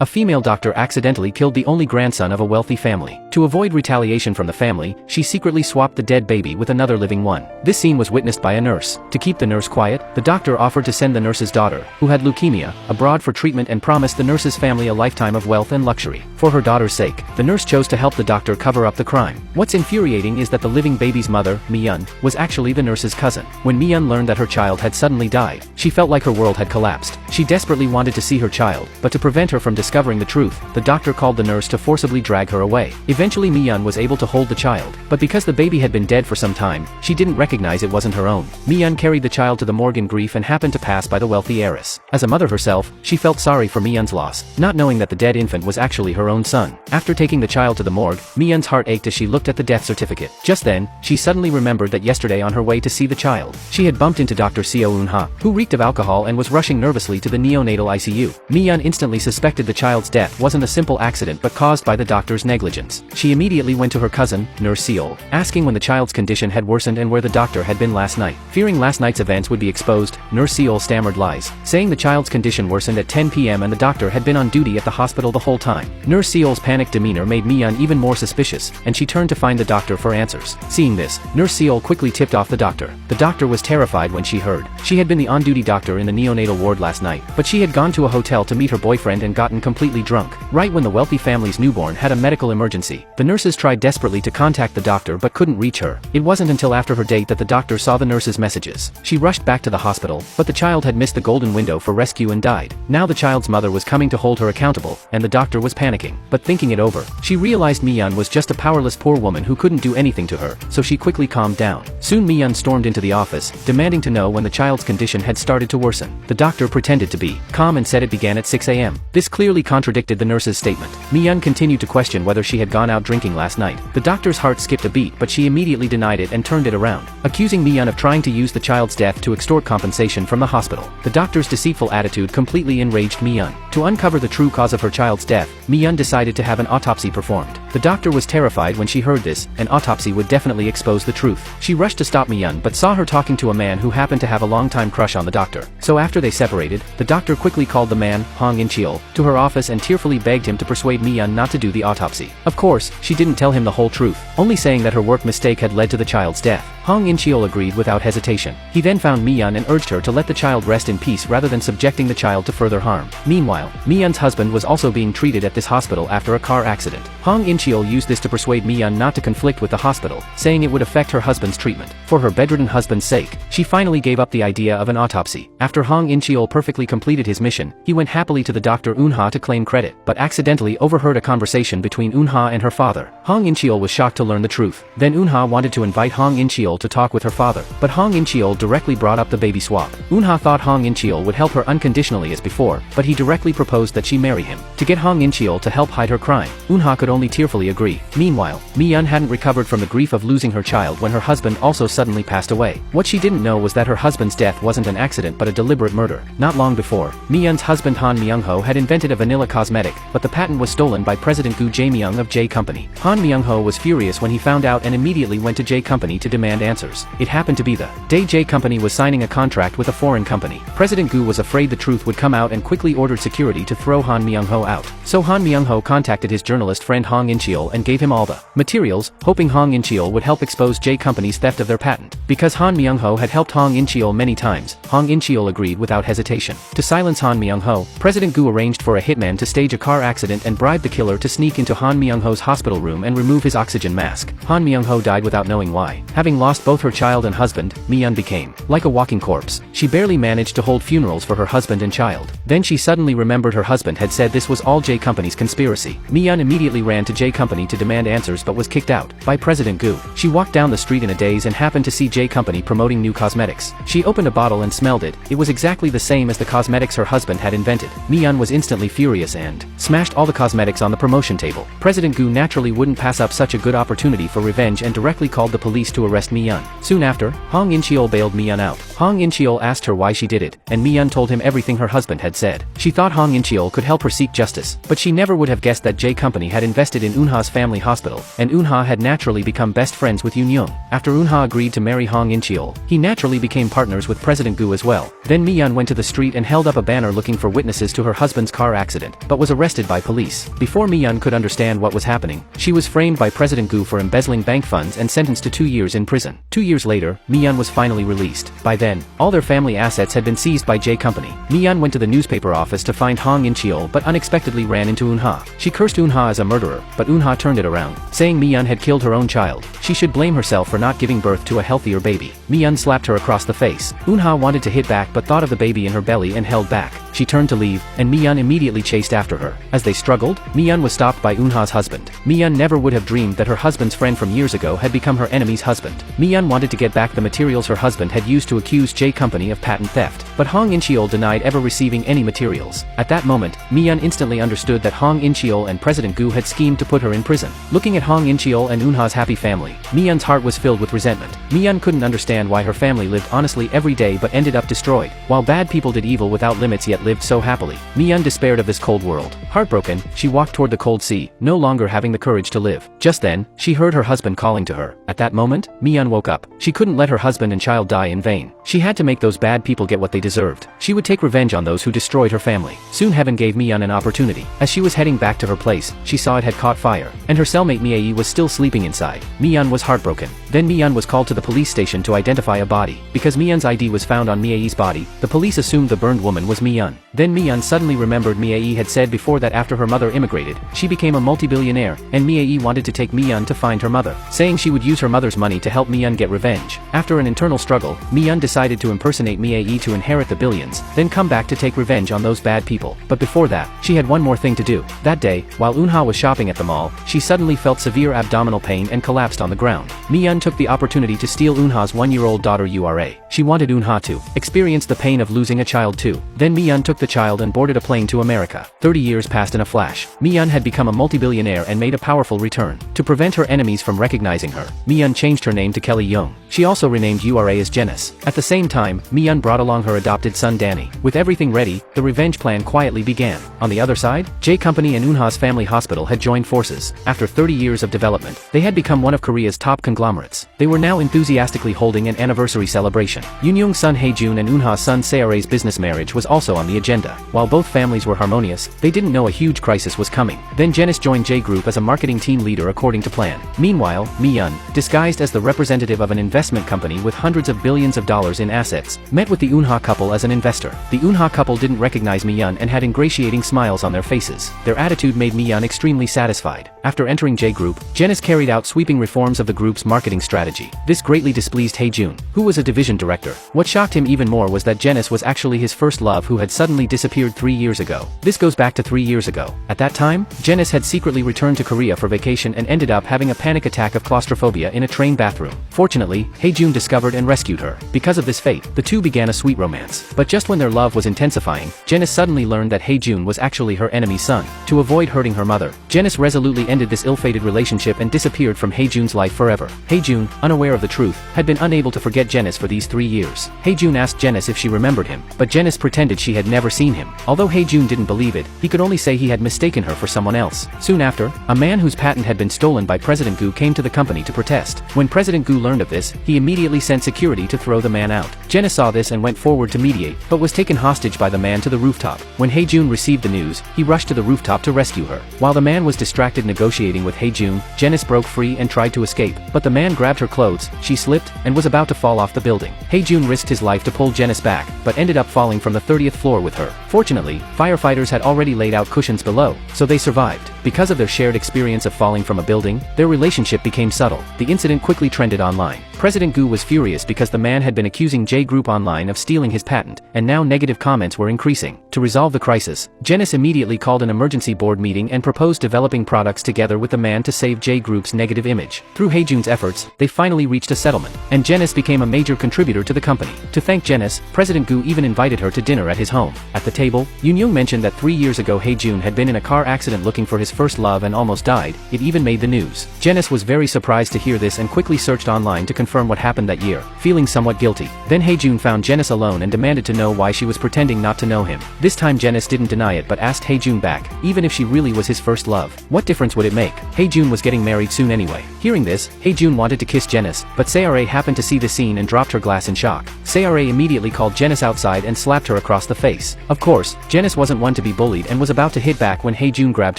A female doctor accidentally killed the only grandson of a wealthy family. To avoid retaliation from the family, she secretly swapped the dead baby with another living one. This scene was witnessed by a nurse. To keep the nurse quiet, the doctor offered to send the nurse's daughter, who had leukemia, abroad for treatment and promised the nurse's family a lifetime of wealth and luxury. For her daughter's sake, the nurse chose to help the doctor cover up the crime. What's infuriating is that the living baby's mother, Mi-yeon, was actually the nurse's cousin. When Mi-yeon learned that her child had suddenly died, she felt like her world had collapsed. She desperately wanted to see her child, but to prevent her from discovering the truth, the doctor called the nurse to forcibly drag her away. Eventually Mi-yeon was able to hold the child, but because the baby had been dead for some time, she didn't recognize it wasn't her own. Mi-yeon carried the child to the morgue in grief and happened to pass by the wealthy heiress. As a mother herself, she felt sorry for Mi-yeon's loss, not knowing that the dead infant was actually her own son. After taking the child to the morgue, Mi-yeon's heart ached as she looked at the death certificate. Just then, she suddenly remembered that yesterday on her way to see the child, she had bumped into Dr. Seo Eun-ha, who reeked of alcohol and was rushing nervously to the neonatal ICU. Mi-yeon instantly suspected the child's death wasn't a simple accident but caused by the doctor's negligence. She immediately went to her cousin, Nurse Seol, asking when the child's condition had worsened and where the doctor had been last night. Fearing last night's events would be exposed, Nurse Seol stammered lies, saying the child's condition worsened at 10 p.m. and the doctor had been on duty at the hospital the whole time. Nurse Seol's panicked demeanor made Mi-yeon even more suspicious, and she turned to find the doctor for answers. Seeing this, Nurse Seol quickly tipped off the doctor. The doctor was terrified when she heard. She had been the on-duty doctor in the neonatal ward last night, but she had gone to a hotel to meet her boyfriend and gotten completely drunk. Right when the wealthy family's newborn had a medical emergency, the nurses tried desperately to contact the doctor but couldn't reach her. It wasn't until after her date that the doctor saw the nurse's messages. She rushed back to the hospital, but the child had missed the golden window for rescue and died. Now the child's mother was coming to hold her accountable, and the doctor was panicking. But thinking it over, she realized Mi-yeon was just a powerless poor woman who couldn't do anything to her, so she quickly calmed down. Soon Mi-yeon stormed into the office, demanding to know when the child's condition had started to worsen. The doctor pretended to be calm and said it began at 6 a.m. This clearly contradicted the nurse's statement. Mi-yeon continued to question whether she had gone out drinking last night. The doctor's heart skipped a beat, but she immediately denied it and turned it around, accusing Mi-yeon of trying to use the child's death to extort compensation from the hospital. The doctor's deceitful attitude completely enraged Mi-yeon. To uncover the true cause of her child's death, Mi-yeon decided to have an autopsy performed. The doctor was terrified when she heard this. An autopsy would definitely expose the truth. She rushed to stop Mi-yeon but saw her talking to a man who happened to have a long-time crush on the doctor. So after they separated, the doctor quickly called the man, Hong In-cheol, to her office and tearfully begged him to persuade Mi-yeon not to do the autopsy. Of course, she didn't tell him the whole truth, only saying that her work mistake had led to the child's death. Hong In-cheol agreed without hesitation. He then found Mi-yeon and urged her to let the child rest in peace rather than subjecting the child to further harm. Meanwhile, Mi-yeon's husband was also being treated at this hospital after a car accident. Hong In-cheol used this to persuade Mi-yeon not to conflict with the hospital, saying it would affect her husband's treatment. For her bedridden husband's sake, she finally gave up the idea of an autopsy. After Hong In-cheol perfectly completed his mission, he went happily to the Dr. Eun-ha to claim credit, but accidentally overheard a conversation between Eun-ha and her father. Hong In-cheol was shocked to learn the truth. Then Eun-ha wanted to invite Hong In-cheol to talk with her father, but Hong In-cheol directly brought up the baby swap. Eun-ha thought Hong In-cheol would help her unconditionally as before, but he directly proposed that she marry him. To get Hong In-cheol to help hide her crime, Eun-ha could only tearfully agree. Meanwhile, Mi-yeon hadn't recovered from the grief of losing her child when her husband also suddenly passed away. What she didn't know was that her husband's death wasn't an accident but a deliberate murder. Not long before, Mi-yeon's husband Han Myung-ho had invented a vanilla cosmetic, but the patent was stolen by President Gu Jae-myung of J Company. Han Myung-ho was furious when he found out and immediately went to J Company to demand answers. It happened to be the day J Company was signing a contract with a foreign company. President Gu was afraid the truth would come out and quickly ordered security to throw Han Myung-ho out. So Han Myung-ho contacted his journalist friend Hong In-cheol and gave him all the materials, hoping Hong In-cheol would help expose J Company's theft of their patent. Because Han Myung-ho had helped Hong In-cheol many times, Hong In-cheol agreed without hesitation. To silence Han Myung-ho, President Gu arranged for a hitman to stage a car accident and bribed the killer to sneak into Han Myung-ho's hospital room and remove his oxygen mask. Han Myung-ho died without knowing why. Having lost both her child and husband, Mi-yeon became like a walking corpse. She barely managed to hold funerals for her husband and child. Then she suddenly remembered her husband had said this was all J Company's conspiracy. Mi-yeon immediately ran to J Company to demand answers but was kicked out by President Gu. She walked down the street in a daze and happened to see J Company promoting new cosmetics. She opened a bottle and smelled it. It was exactly the same as the cosmetics her husband had invented. Mi-yeon was instantly furious and smashed all the cosmetics on the promotion table. President Gu naturally wouldn't pass up such a good opportunity for revenge and directly called the police to arrest Mi-yeon. Soon after, Hong In-cheol bailed Mi-yeon out. Hong In-cheol asked her why she did it, and Mi-yeon told him everything her husband had said. She thought Hong In-cheol could help her seek justice justice, but she never would have guessed that J Company had invested in Eunha's family hospital, and Eunha had naturally become best friends with Yoon Young. After Eunha agreed to marry Hong In-cheol, he naturally became partners with President Gu as well. Then Mi-yeon went to the street and held up a banner looking for witnesses to her husband's car accident, but was arrested by police. Before Mi-yeon could understand what was happening, she was framed by President Gu for embezzling bank funds and sentenced to 2 years in prison. 2 years later, Mi-yeon was finally released. By then, all their family assets had been seized by J Company. Mi-yeon went to the newspaper office to find Hong In-cheol but unexpectedly ran into Eunha. She cursed Eunha as a murderer, but Eunha turned it around, saying Mi-yeon had killed her own child. She should blame herself for not giving birth to a healthier baby. Mi-yeon slapped her across the face. Eunha wanted to hit back but thought of the baby in her belly and held back. She turned to leave, and Mi-yeon immediately chased after her. As they struggled, Mi-yeon was stopped by Eunha's husband. Mi-yeon never would have dreamed that her husband's friend from years ago had become her enemy's husband. Mi-yeon wanted to get back the materials her husband had used to accuse J Company of patent theft, but Hong In-cheol denied ever receiving any materials. At that moment, Mi-yeon instantly understood that Hong In-cheol and President Gu had schemed to put her in prison. Looking at Hong In-cheol and Eunha's happy family, Mi-yeon's heart was filled with resentment. Mi-yeon couldn't understand why her family lived honestly every day but ended up destroyed, while bad people did evil without limits yet lived so happily. Mi-yeon despaired of this cold world. Heartbroken, she walked toward the cold sea, no longer having the courage to live. Just then, she heard her husband calling to her. At that moment, Mi-yeon woke up. She couldn't let her husband and child die in vain. She had to make those bad people get what they deserved. She would take revenge on those who destroyed her family. Soon heaven gave Mi-yeon an opportunity. As she was heading back to her place, she saw it had caught fire, and her cellmate Mi-ae was still sleeping inside. Mi-yeon was heartbroken. Then Mi-yeon was called to the police station to identify a body. Because Mi-yeon's ID was found on Mi-ae's body, the police assumed the burned woman was Mi-yeon. Then Mi-yeon suddenly remembered Mi-ae had said before that after her mother immigrated, she became a multi-billionaire, and Mi-ae wanted to take Mi-yeon to find her mother, saying she would use her mother's money to help Mi-yeon get revenge. After an internal struggle, Mi-yeon decided to impersonate Mi-ae to inherit the billions, then come back to take revenge on those bad people. But before that, she had one more thing to do. That day, while Eunha was shopping at the mall, she suddenly felt severe abdominal pain and collapsed on the ground. Mi-yeon took the opportunity to steal Eunha's 1-year-old daughter Ura. She wanted Eunha to experience the pain of losing a child too. Then Mi-yeon took the child and boarded a plane to America. 30 years passed in a flash. Mi-yeon had become a multi-billionaire and made a powerful return. To prevent her enemies from recognizing her, Mi-yeon changed her name to Kelly Young. She also renamed Ura as Janice. At the same time, Mi-yeon brought along her adopted son Danny. With everything ready, the revenge plan quietly began. On the other side, J Company and Eunha's family hospital had joined forces. After 30 years of development, they had become one of Korea's top conglomerates. They were now enthusiastically holding an anniversary celebration. Yoon Young's son Hae-jun and Eunha's son Seorae's business marriage was also on the agenda. While both families were harmonious, they didn't know a huge crisis was coming. Then Janice joined J Group as a marketing team leader according to plan. Meanwhile, Mi-yeon, disguised as the representative of an investment company with hundreds of billions of dollars in assets, met with the Eunha couple as an investor. The Eunha couple didn't recognize Mi-yeon and had ingratiating smiles on their faces. Their attitude made Mi-yeon extremely satisfied. After entering J Group, Janice carried out sweeping reforms of the group's marketing strategy. This greatly displeased Hae-jun, who was a division director. What shocked him even more was that Janice was actually his first love who had suddenly disappeared 3 years ago. This goes back to 3 years ago. At that time, Janice had secretly returned to Korea for vacation and ended up having a panic attack of claustrophobia in a train bathroom. Fortunately, Hae-jun discovered and rescued her. Because of this fate, the two began a sweet romance. But just when their love was intensifying, Janice suddenly learned that Hae-jun was actually her enemy's son. To avoid hurting her mother, Janice resolutely ended this ill-fated relationship and disappeared from Hae-jun's life forever. Hae-jun, unaware of the truth, had been unable to forget Janice for these 3 years. Hae-jun asked Janice if she remembered him, but Janice pretended she had never seen him. Although Hae-jun didn't believe it, he could only say he had mistaken her for someone else. Soon after, a man whose patent had been stolen by President Gu came to the company to protest. When President Gu learned of this, he immediately sent security to throw the man out. Janice saw this and went forward to mediate, but was taken hostage by the man to the rooftop. When Hae-jun received the news, he rushed to the rooftop to rescue her. While the man was distracted negotiating with Hae-jun, Janice broke free and tried to escape, but the man grabbed her clothes, she slipped, and was about to fall off the building. Hae-jun risked his life to pull Janice back, but ended up falling from the 30th floor with her. Fortunately, firefighters had already laid out cushions below, so they survived. Because of their shared experience of falling from a building, their relationship became subtle. The incident quickly trended online. President Gu was furious because the man had been accusing J Group online of stealing his patent, and now negative comments were increasing. To resolve the crisis, Janice immediately called an emergency board meeting and proposed developing products together with the man to save J Group's negative image. Through Haejun's efforts, they finally reached a settlement, and Janice became a major contributor to the company. To thank Janice, President Gu even invited her to dinner at his home. At the table, Yoon-young mentioned that 3 years ago Haejun had been in a car accident looking for his first love and almost died. It even made the news. Janice was very surprised to hear this and quickly searched online to confirm what happened that year, feeling somewhat guilty. Then Haejun found Janice alone and demanded to know why she was pretending not to know him. This time Janice didn't deny it but asked Haejun back, even if she really was his first love. What difference would it make? Haejun was getting married soon anyway. Hearing this, Haejun wanted to kiss Janice, but Seore happened to see the scene and dropped her glass in shock. Seore immediately called Janice outside and slapped her across the face. Of course, Janice wasn't one to be bullied and was about to hit back when Haejun grabbed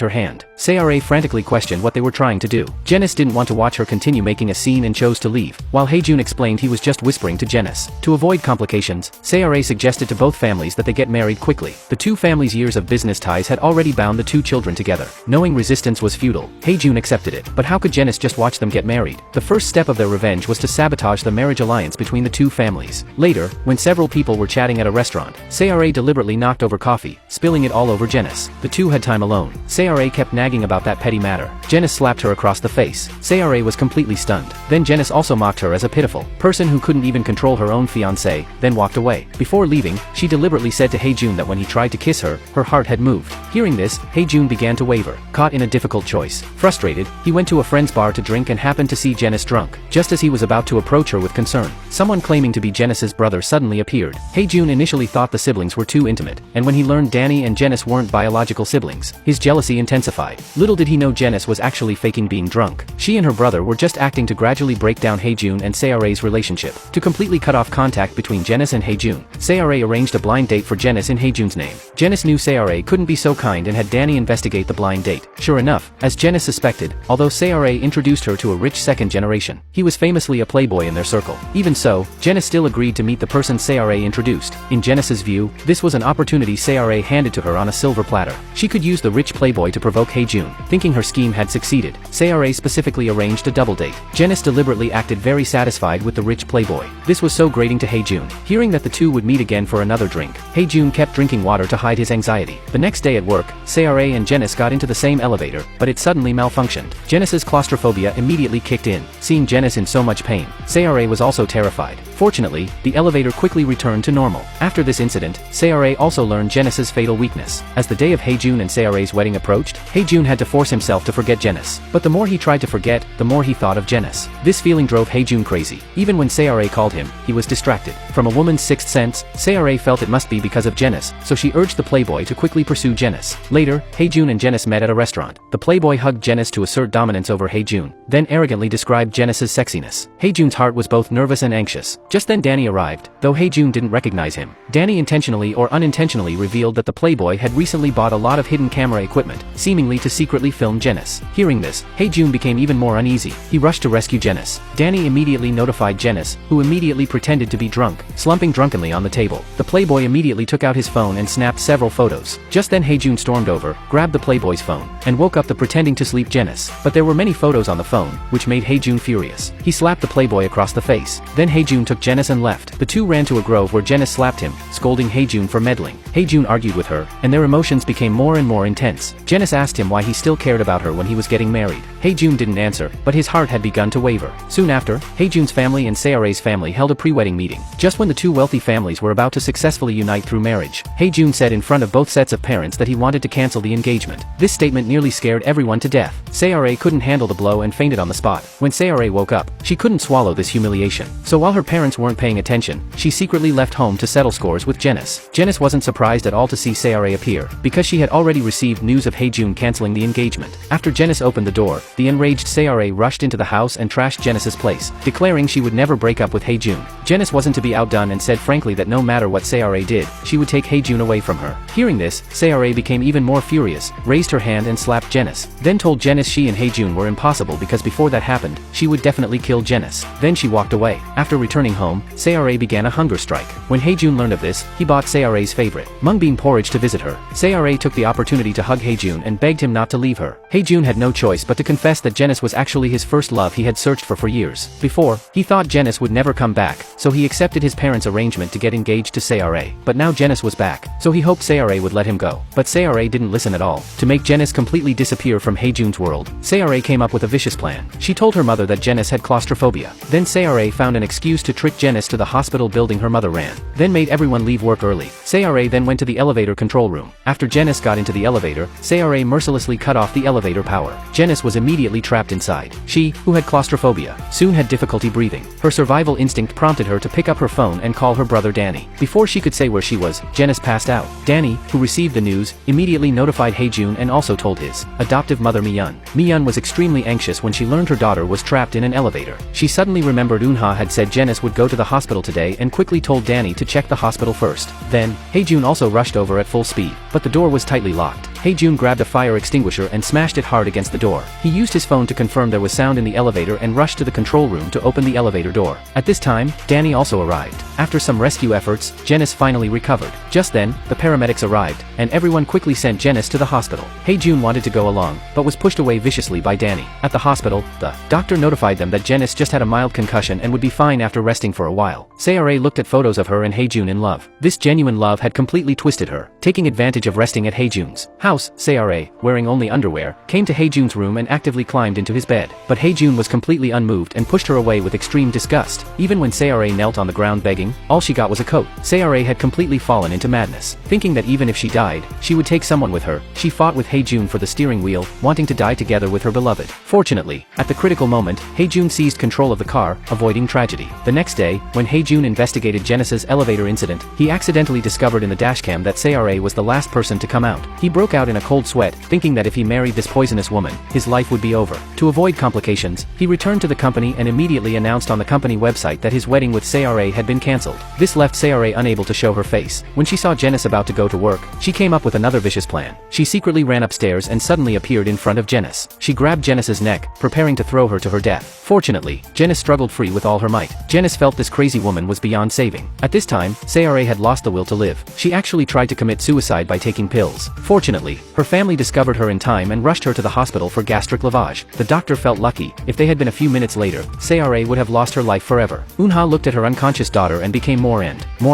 her hand. Seore frantically questioned what they were trying to do. Janice didn't want to watch her continue making a scene and chose to leave, while Haejun explained he was just whispering to Janice. To avoid complications, Seore suggested to both families that they get married quickly. The two families' years of business ties had already bound the two children together. Knowing resistance was futile, Haejun accepted it. But how could Janice just watch them get married? The first step of their revenge was to sabotage the marriage alliance between the two families. Later, when several people were chatting at a restaurant, Seore deliberately knocked over coffee, spilling it all over Janice. The two had time alone. Seore kept nagging about that petty matter. Janice slapped her across the face. Seore was completely stunned. Then Janice also mocked her as a pitiful person who couldn't even control her own fiancé, then walked away. Before leaving, she deliberately said to Haejun that when he tried to kiss her, her heart had moved. Hearing this, Haejun began to waver, caught in a difficult choice. Frustrated, he went to a friend's bar to drink and happened to see Janice drunk. Just as he was about to approach her with concern, someone claiming to be Janice's brother suddenly appeared. Haejun initially thought the siblings were too intimate, and when he learned Danny and Janice weren't biological siblings, his jealousy intensified. Little did he know Janice was actually faking being drunk. She and her brother were just acting to gradually break down Haejun and Seore's relationship. To completely cut off contact between Janice and Haejun, Seore arranged a blind date for Janice in Haejun's name. Janice knew Seore couldn't be so kind and had Danny investigate the blind date. Sure enough, as Janice suspected, although Seore introduced her to a rich second generation, he was famously a playboy in their circle. Even so, Janice still agreed to meet the person Seore introduced. In Janice's view, this was an opportunity Seore handed to her on a silver platter. She could use the rich playboy to provoke Haejun. Thinking her scheme had succeeded, Seore specifically arranged a double date. Janice deliberately acted very satisfied with the rich playboy. This was so grating to Haejun. Hearing that the two would meet again for another drink, Haejun kept drinking water to hide his anxiety. The next day at work, Seore and Janice got into the same elevator, but it suddenly malfunctioned. Janice's claustrophobia immediately kicked in. Seeing Janice in so much pain, Seore was also terrified. Fortunately, the elevator quickly returned to normal. After this incident, Seore also learned Janice's fatal weakness. As the day of Haejun and Seore's wedding approached, Haejun had to force himself to forget Janice. But the more he tried to forget, the more he thought of Janice. This feeling drove Haejun crazy. Even when Seore called him, he was distracted. From a woman's sixth sense, Seore felt it must be because of Janice, so she urged the playboy to quickly pursue Janice. Later, Haejun and Janice met at a restaurant. The playboy hugged Janice to assert dominance over Haejun, then arrogantly described Janice's sexiness. Haejun's heart was both nervous and anxious. Just then Danny arrived, though Haejun didn't recognize him. Danny intentionally or unintentionally revealed that the playboy had recently bought a lot of hidden camera equipment, seemingly to secretly film Janice. Hearing this, Haejun became even more uneasy. He rushed to rescue Janice. Danny immediately notified Janice, who immediately pretended to be drunk, slumping drunkenly on the table. The playboy immediately took out his phone and snapped several photos. Just then Haejun stormed over, grabbed the playboy's phone, and woke up the pretending to sleep Janice. But there were many photos on the phone, which made Haejun furious. He slapped the playboy across the face. Then Haejun took Janice and left. The two ran to a grove where Janice slapped him, scolding Haejun for meddling. Haejun argued with her, and their emotions became more and more intense. Janice asked him why he still cared about her when he was getting married. Haejun didn't answer, but his heart had begun to waver. Soon after, Haejun's family and Seore's family held a pre-wedding meeting. Just when the two wealthy families were about to successfully unite through marriage, Haejun said in front of both sets of parents that he wanted to cancel the engagement. This statement nearly scared everyone to death. Seore couldn't handle the blow and fainted on the spot. When Seore woke up, she couldn't swallow this humiliation. So while her parents weren't paying attention, she secretly left home to settle scores with Janice. Janice wasn't surprised at all to see Seore appear, because she had already received news of Haejun canceling the engagement. After Janice opened the door, the enraged Seore rushed into the house and trashed Janice's place, declaring she would never break up with Haejun. Janice wasn't to be outdone and said frankly that no matter what Seore did, she would take Haejun away from her. Hearing this, Seore became even more furious, raised her hand and slapped Janice, then told Janice she and Haejun were impossible because before that happened, she would definitely kill Janice. Then she walked away. After returning home, Seore began a hunger strike. When Haejun learned of this, he bought Seore's favorite, mung bean porridge to visit her. Seore took the opportunity to hug Haejun and begged him not to leave her. Hae-jun had no choice but to confess that Janice was actually his first love he had searched for years. Before, he thought Janice would never come back, so he accepted his parents' arrangement to get engaged to Seore. But now Janice was back, so he hoped Seore would let him go. But Seore didn't listen at all. To make Janice completely disappear from Hae-jun's world, Seore came up with a vicious plan. She told her mother that Janice had claustrophobia. Then Seore found an excuse to trick Janice to the hospital building her mother ran. Then made everyone leave work early. Seore then went to the elevator control room. After Janice got into the elevator, Seore mercilessly cut off the elevator power. Janice was immediately trapped inside. She, who had claustrophobia, soon had difficulty breathing. Her survival instinct prompted her to pick up her phone and call her brother Danny. Before she could say where she was, Janice passed out. Danny, who received the news, immediately notified Hae-jun and also told his adoptive mother Mi-yeon. Mi-yeon was extremely anxious when she learned her daughter was trapped in an elevator. She suddenly remembered Eunha had said Janice would go to the hospital today and quickly told Danny to check the hospital first. Then, Hae-jun also rushed over at full speed, but the door was tightly locked. Hae-jun grabbed a fire extinguisher and smashed it hard against the door. He used his phone to confirm there was sound in the elevator and rushed to the control room to open the elevator door. At this time, Danny also arrived. After some rescue efforts, Janice finally recovered. Just then, the paramedics arrived, and everyone quickly sent Janice to the hospital. Hae-jun wanted to go along, but was pushed away viciously by Danny. At the hospital, the doctor notified them that Janice just had a mild concussion and would be fine after resting for a while. Seore looked at photos of her and Hae-jun in love. This genuine love had completely twisted her. Taking advantage of resting at Hae-jun's house, Seore, wearing only underwear, came to Hae-jun's room and actively climbed into his bed. But Hae-jun was completely unmoved and pushed her away with extreme disgust. Even when Seore knelt on the ground begging, all she got was a coat. Seore had completely fallen into madness. Thinking that even if she died, she would take someone with her, she fought with Hae-jun for the steering wheel, wanting to die together with her beloved. Fortunately, at the critical moment, Hae-jun seized control of the car, avoiding tragedy. The next day, when Hae-jun investigated Janice's elevator incident, he accidentally discovered in the dashcam that Seore was the last person to come out. He broke out in a cold sweat, thinking that if he married this poisonous woman, his life would be over. To avoid complications, he returned to the company and immediately announced on the company website that his wedding with Seore had been cancelled. This left Seore unable to show her face. When she saw Janice about to go to work, she came up with another vicious plan. She secretly ran upstairs and suddenly appeared in front of Janice. She grabbed Janice's neck, preparing to throw her to her death. Fortunately, Janice struggled free with all her might. Janice felt this crazy woman was beyond saving. At this time, Seore had lost the will to live. She actually tried to commit suicide by taking pills. Fortunately, her family discovered her in time and rushed her to the hospital for gastric lavage. The doctor felt lucky. If they had been a few minutes later, Seore would have lost her life forever. Eunha looked at her unconscious daughter and became more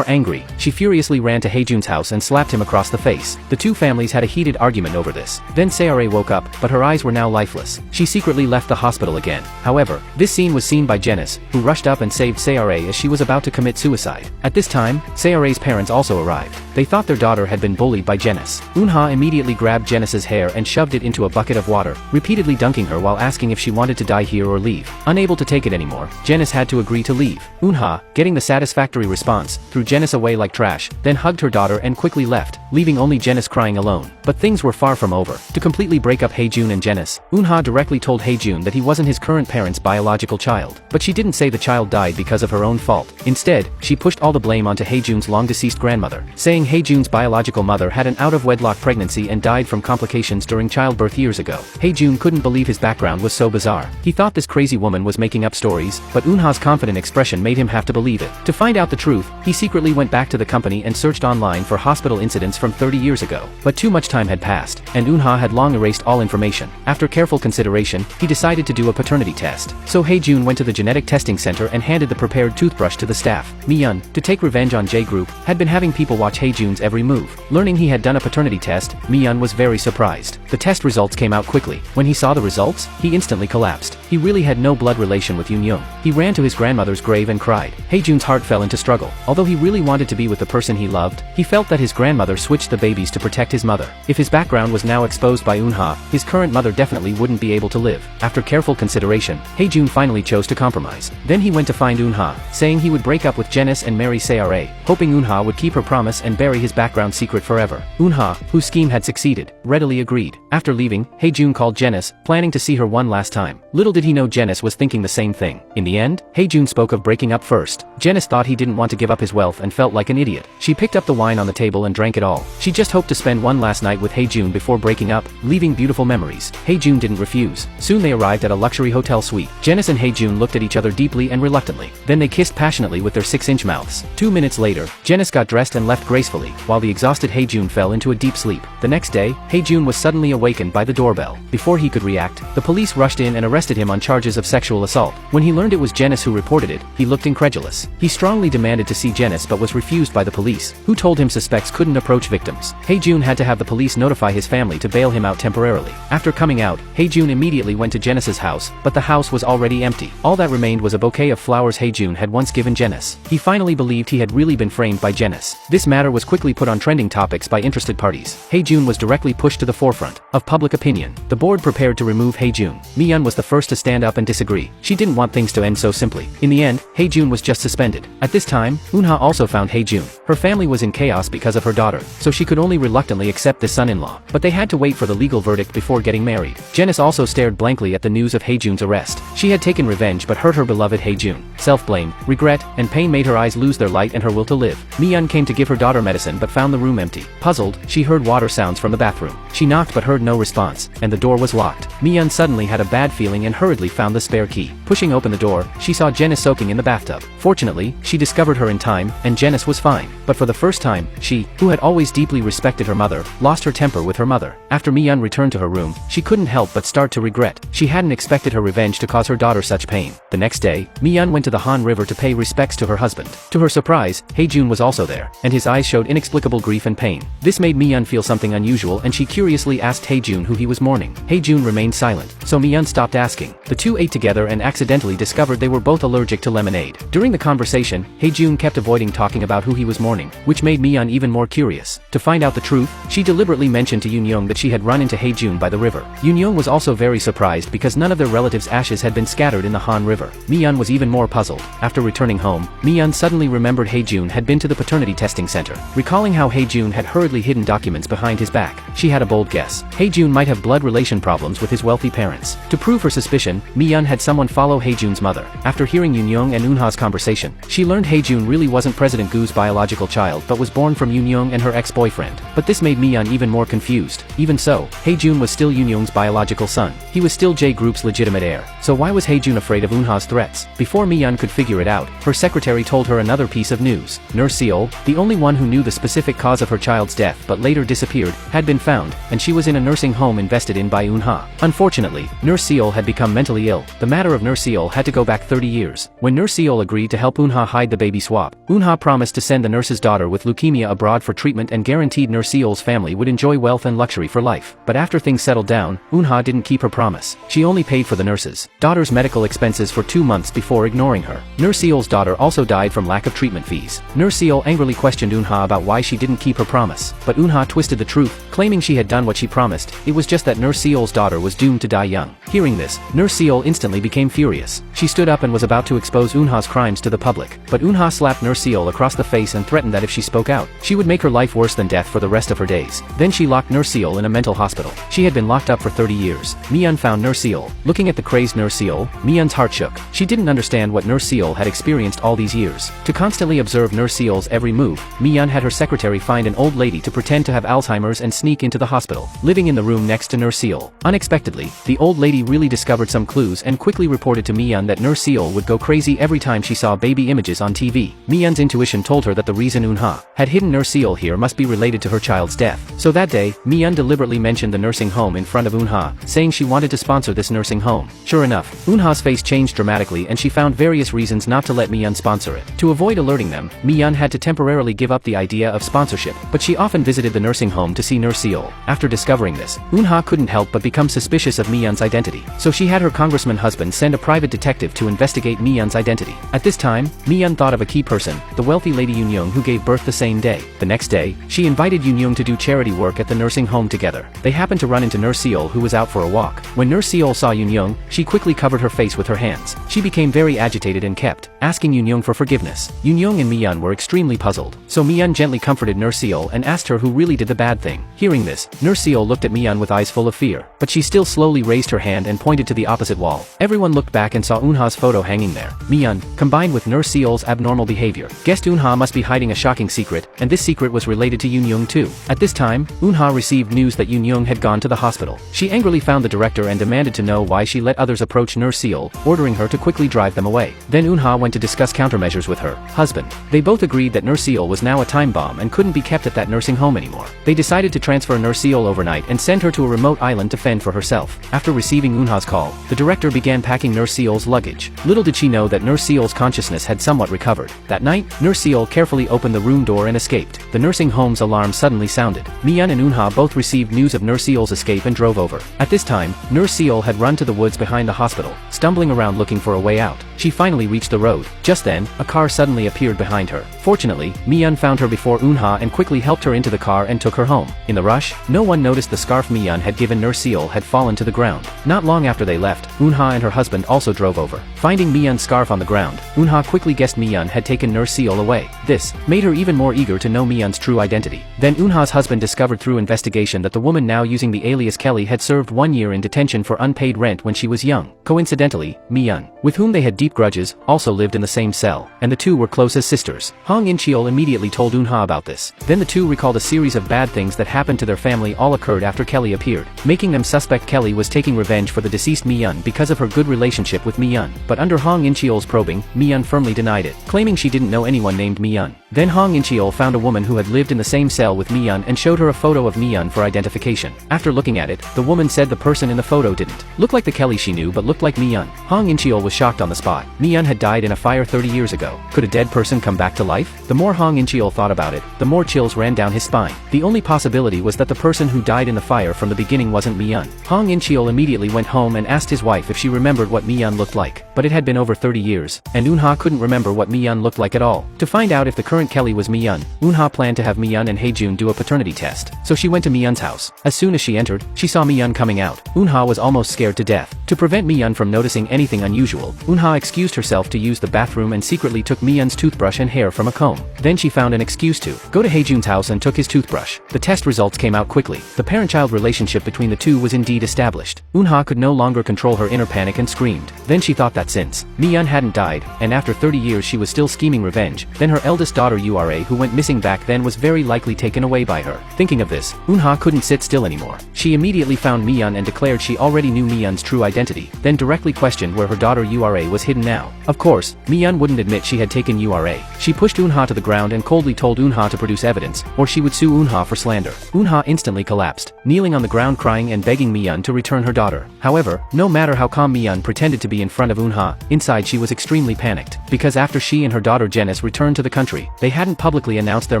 angry. She furiously ran to Hae-jun's house and slapped him across the face. The two families had a heated argument over this. Then Seore woke up, but her eyes were now lifeless. She secretly left the hospital again. However, this scene was seen by Janice, who rushed up and saved Seore as she was about to commit suicide. At this time, Seore's parents also arrived. They thought their daughter had been bullied by Janice. Eunha immediately grabbed Janice's hair and shoved it into a bucket of water, repeatedly dunking her while asking if she wanted to die here or leave. Unable to take it anymore, Janice had to agree to leave. Eunha, getting the satisfactory response, threw Janice away like trash, then hugged her daughter and quickly left, leaving only Janice crying alone. But things were far from over. To completely break up Hae-jun and Janice, Eunha directly told Hae-jun that he wasn't his current parents' biological child. But she didn't say the child died because of her own fault. Instead, she pushed all the blame onto Hae-jun's long-deceased grandmother, saying Hae-jun's biological mother had an out-of-wedlock pregnancy and died from complications during childbirth years ago. Hae-jun couldn't believe his background was so bizarre. He thought this crazy woman was making up stories, but Eunha's confident expression made him have to believe it. To find out the truth, he secretly went back to the company and searched online for hospital incidents from 30 years ago. But too much time had passed, and Eunha had long erased all information. After careful consideration, he decided to do a paternity test. So Hae-jun went to the genetic testing center and handed the prepared toothbrush to the staff. Mi-yeon, to take revenge on J-Group, had been having people watch Hae-jun's every move. Learning he had done a paternity test, Mi-yeon was very surprised. The test results came out quickly. When he saw the results, he instantly collapsed. He really had no blood relation with Yoon-young. He ran to his grandmother's grave and cried. Hae-jun's heart fell into struggle. Although he really wanted to be with the person he loved, he felt that his grandmother switched the babies to protect his mother. If his background was now exposed by Eunha, his current mother definitely wouldn't be able to live. After careful consideration, Hae-jun finally chose to compromise. Then he went to find Eunha, saying he would break up with Janice and marry Seore, hoping Eunha would keep her promise and bury his background secret forever. Eunha, whose scheme had succeeded, readily agreed. After leaving, Hae-jun called Janice, planning to see her one last time. Little did he know Janice was thinking the same thing. In the end, Hae-jun spoke of breaking up first. Janice thought he didn't want to give up his wealth and felt like an idiot. She picked up the wine on the table and drank it all. She just hoped to spend one last night with Hae-jun before breaking up, leaving beautiful memories. Hae-jun didn't refuse. Soon they arrived at a luxury hotel suite. Janice and Hae-jun looked at each other deeply and reluctantly. Then they kissed passionately with their 6-inch mouths. 2 minutes later, Janice got dressed and left gracefully, while the exhausted Hae-jun fell into a deep sleep. The next next day, Hae-jun was suddenly awakened by the doorbell. Before he could react, the police rushed in and arrested him on charges of sexual assault. When he learned it was Janice who reported it, he looked incredulous. He strongly demanded to see Janice but was refused by the police, who told him suspects couldn't approach victims. Hae-jun had to have the police notify his family to bail him out temporarily. After coming out, Hae-jun immediately went to Janice's house, but the house was already empty. All that remained was a bouquet of flowers Hae-jun had once given Janice. He finally believed he had really been framed by Janice. This matter was quickly put on trending topics by interested parties. Hae-jun was directly pushed to the forefront of public opinion. The board prepared to remove Hae-jun. Mi-yeon was the first to stand up and disagree. She didn't want things to end so simply. In the end, Hae-jun was just suspended. At this time, Eun-ha also found Hae-jun. Her family was in chaos because of her daughter, so she could only reluctantly accept this son-in-law. But they had to wait for the legal verdict before getting married. Janice also stared blankly at the news of Hae-jun's arrest. She had taken revenge but hurt her beloved Hae-jun. Self-blame, regret, and pain made her eyes lose their light and her will to live. Mi-yeon came to give her daughter medicine but found the room empty. Puzzled, she heard water sounds from the bathroom. She knocked but heard no response, and the door was locked. Mi-yeon suddenly had a bad feeling and hurriedly found the spare key. Pushing open the door, she saw Janice soaking in the bathtub. Fortunately, she discovered her in time, and Janice was fine. But for the first time, she, who had always deeply respected her mother, lost her temper with her mother. After Mi-yeon returned to her room, she couldn't help but start to regret. She hadn't expected her revenge to cause her daughter such pain. The next day, Mi-yeon went to the Han River to pay respects to her husband. To her surprise, Hae-jun was also there, and his eyes showed inexplicable grief and pain. This made Mi-yeon feel something unusual and she curiously asked Hae-jun who he was mourning. Hae-jun remained silent, so Mi-yeon stopped asking. The two ate together and accidentally discovered they were both allergic to lemonade. During the conversation, Hae-jun kept avoiding talking about who he was mourning, which made Mi-yeon even more curious. To find out the truth, she deliberately mentioned to Yoon-young that she had run into Hae-jun by the river. Yoon-young was also very surprised because none of their relatives' ashes had been scattered in the Han River. Mi-yeon was even more puzzled. After returning home, Mi-yeon suddenly remembered Hae-jun had been to the paternity testing center. Recalling how Hae-jun had hurriedly hidden documents behind his back, she had a bold guess. Hae-jun might have blood relation problems with his wealthy parents. To prove her suspicion, Mi-yeon had someone follow Hae-jun's mother. After hearing Yoon-young and Eun-ha's conversation, she learned Hae-jun really wasn't President Gu's biological child but was born from Yoon-young and her ex-boyfriend. But this made Mi-yeon even more confused. Even so, Hae-jun was still Yoon-young's biological son. He was still J Group's legitimate heir. So why was Hae-jun afraid of Eun-ha's threats? Before Mi-yeon could figure it out, her secretary told her another piece of news. Nurse Seol, the only one who knew the specific cause of her child's death but later disappeared, had been found, and she was in a nursing home invested in by Eun-ha. Unfortunately, Nurse Seol had become mentally ill. The matter of Nurse Seol had to go back 30 years. When Nurse Seol agreed to help Eun-ha hide the baby swap, Eun-ha promised to send the nurse's daughter with leukemia abroad for treatment and guaranteed Nurse Seol's family would enjoy wealth and luxury for life. But after things settled down, Eun-ha didn't keep her promise. She only paid for the nurse's daughter's medical expenses for 2 months before ignoring her. Nurse Seol's daughter also died from lack of treatment fees. Nurse Seol angrily questioned Eun-ha about why she didn't keep her promise, but Eun-ha twisted the truth, claiming she had done what she promised. It was just that Nurse Seol's daughter was doomed to die young. Hearing this, Nurse Seol instantly became furious. She stood up and was about to expose Eun-ha's crimes to the public, but Eun-ha slapped Nurse Seol across the face and threatened that if she spoke out, she would make her life worse than death for the rest of her days. Then she locked Nurse Seol in a mental hospital. She had been locked up for 30 years. Mi-yeon found Nurse Seol. Looking at the crazed Nurse Seol, Mi-yeon's heart shook. She didn't understand what Nurse Seol had experienced all these years. To constantly observe Nurse Seol's every move, Mi-yeon had her secretary find an old lady to pretend to have Alzheimer's and sneak into the hospital, living in the room next to Nurse Seol. Unexpectedly, the old lady really discovered some clues and quickly reported to Mi-yeon that Nurse Seol would go crazy every time she saw baby images on TV. Mi-yeon's intuition told her that the reason Eun-ha had hidden Nurse Seol here must be related to her child's death. So that day, Mi-yeon deliberately mentioned the nursing home in front of Eun-ha, saying she wanted to sponsor this nursing home. Sure enough, Eun-ha's face changed dramatically and she found various reasons not to let Mi-yeon sponsor it. To avoid alerting them, Mi-yeon had to temporarily give up the idea of sponsorship, but she often visited the nursing home to see Nurse Seol. After discovering this, Eun-ha couldn't help but become suspicious of Mi-yeon's identity. So she had her congressman husband send a private detective to investigate Mi-yeon's identity. At this time, Mi-yeon thought of a key person, the wealthy lady Yoon-young who gave birth the same day. The next day, she invited Yoon-young to do charity work at the nursing home together. They happened to run into Nurse Seol who was out for a walk. When Nurse Seol saw Yoon-young, she quickly covered her face with her hands. She became very agitated and kept asking Yoon-young for forgiveness. Yoon-young and Mi-yeon were extremely puzzled. So Mi-yeon gently comforted Nurse Seol and asked her who really did the bad thing. Hearing this, Nurse Seol looked at Mi-yeon with eyes full of fear, but she still slowly raised her hand and pointed to the opposite wall. Everyone looked back and saw Eun-ha's photo hanging there. Mi-yeon, combined with Nurse Seol's abnormal behavior, guessed Eun-ha must be hiding a shocking secret, and this secret was related to Yoon-young too. At this time, Eun-ha received news that Yoon-young had gone to the hospital. She angrily found the director and demanded to know why she let others approach Nurse Seol, ordering her to quickly drive them away. Then Eunha went to discuss countermeasures with her husband. They both agreed that Nurse Seol was now a time bomb and couldn't be kept at that nursing home anymore. They decided to transfer Nurse Seol overnight and send her to a remote island to fend for herself. After receiving Eunha's call, the director began packing Nurse Seol's luggage. Little did she know that Nurse Seol's consciousness had somewhat recovered. That night, Nurse Seol carefully opened the room door and escaped. The nursing home's alarm suddenly sounded. Mi-yeon and Eunha both received news of Nurse Seol's escape and drove over. At this time, Nurse Seol had run to the woods behind the hospital, stumbling around looking for a way out. She finally reached the road. Just then, a car suddenly appeared behind her. Fortunately, Mi-yeon found her before Eunha and quickly helped her into the car and took her home. In the rush, no one noticed the scarf Mi-yeon had given Nurse Seol had fallen to the ground. Not long after they left, Eunha and her husband also drove over. Finding Mi-yeon's scarf on the ground, Eunha quickly guessed Mi-yeon had taken Nurse Seol away. This made her even more eager to know Mi-yeon's true identity. Then Eunha's husband discovered through investigation that the woman now using the alias Kelly had served 1 year in detention for unpaid rent when she was young. Coincidentally, Mi-yeon, with whom they had deep grudges, also lived in the same cell, and the two were close as sisters. Hong In-cheol immediately told Eunha about this. Then the two recalled a series of bad things that happened to their family all occurred after Kelly appeared, making them suspect Kelly was taking revenge for the deceased Mi-yeon because of her good relationship with Mi-yeon. But under Hong In-cheol's probing, Mi-yeon firmly denied it, claiming she didn't know anyone named Mi-yeon. Then Hong In-cheol found a woman who had lived in the same cell with Mi-yeon and showed her a photo of Mi-yeon for identification. After looking at it, the woman said the person in the photo didn't look like the Kelly she knew but looked like Mi-yeon. Hong In-cheol was shocked on the spot. Mi-yeon had died in a fire 30 years ago. Could a dead person come back to life? The more Hong In-cheol thought about it, the more chills ran down his spine. The only possibility was that the person who died in the fire from the beginning wasn't Mi-yeon. Hong In-cheol immediately went home and asked his wife if she remembered what Mi-yeon looked like. But it had been over 30 years, and Eunha couldn't remember what Mi-yeon looked like at all. To find out if the current Kelly was Mi-yeon, Eunha planned to have Mi-yeon and Haejun do a paternity test. So she went to Mi-yeon's house. As soon as she entered, she saw Mi-yeon coming out. Eunha was almost scared to death. To prevent Mi-yeon from noticing anything unusual, Eunha excused herself to use the bathroom and secretly took Mi-yeon's toothbrush and hair from a comb. Then she found an excuse to go to Haejun's house and took his toothbrush. The test results came out quickly. The parent-child relationship between the two was indeed established. Eunha could no longer control her inner panic and screamed. Then she thought that since Mi-yeon hadn't died, and after 30 years she was still scheming revenge, then her eldest daughter Ura, who went missing back then, was very likely taken away by her. Thinking of this, Eunha couldn't sit still anymore. She immediately found Mi-yeon and declared she already knew Mi-yeon's true identity, then directly questioned where her daughter Ura was hidden now. Of course, Mi-yeon wouldn't admit she had taken Ura. She pushed Eunha to the ground and coldly told Eunha to produce evidence, or she would sue Eunha for slander. Eunha instantly collapsed, kneeling on the ground crying and begging Mi-yeon to return her daughter. However, no matter how calm Mi-yeon pretended to be in front of Eunha, inside she was extremely panicked, because after she and her daughter Janice returned to the country, they hadn't publicly announced their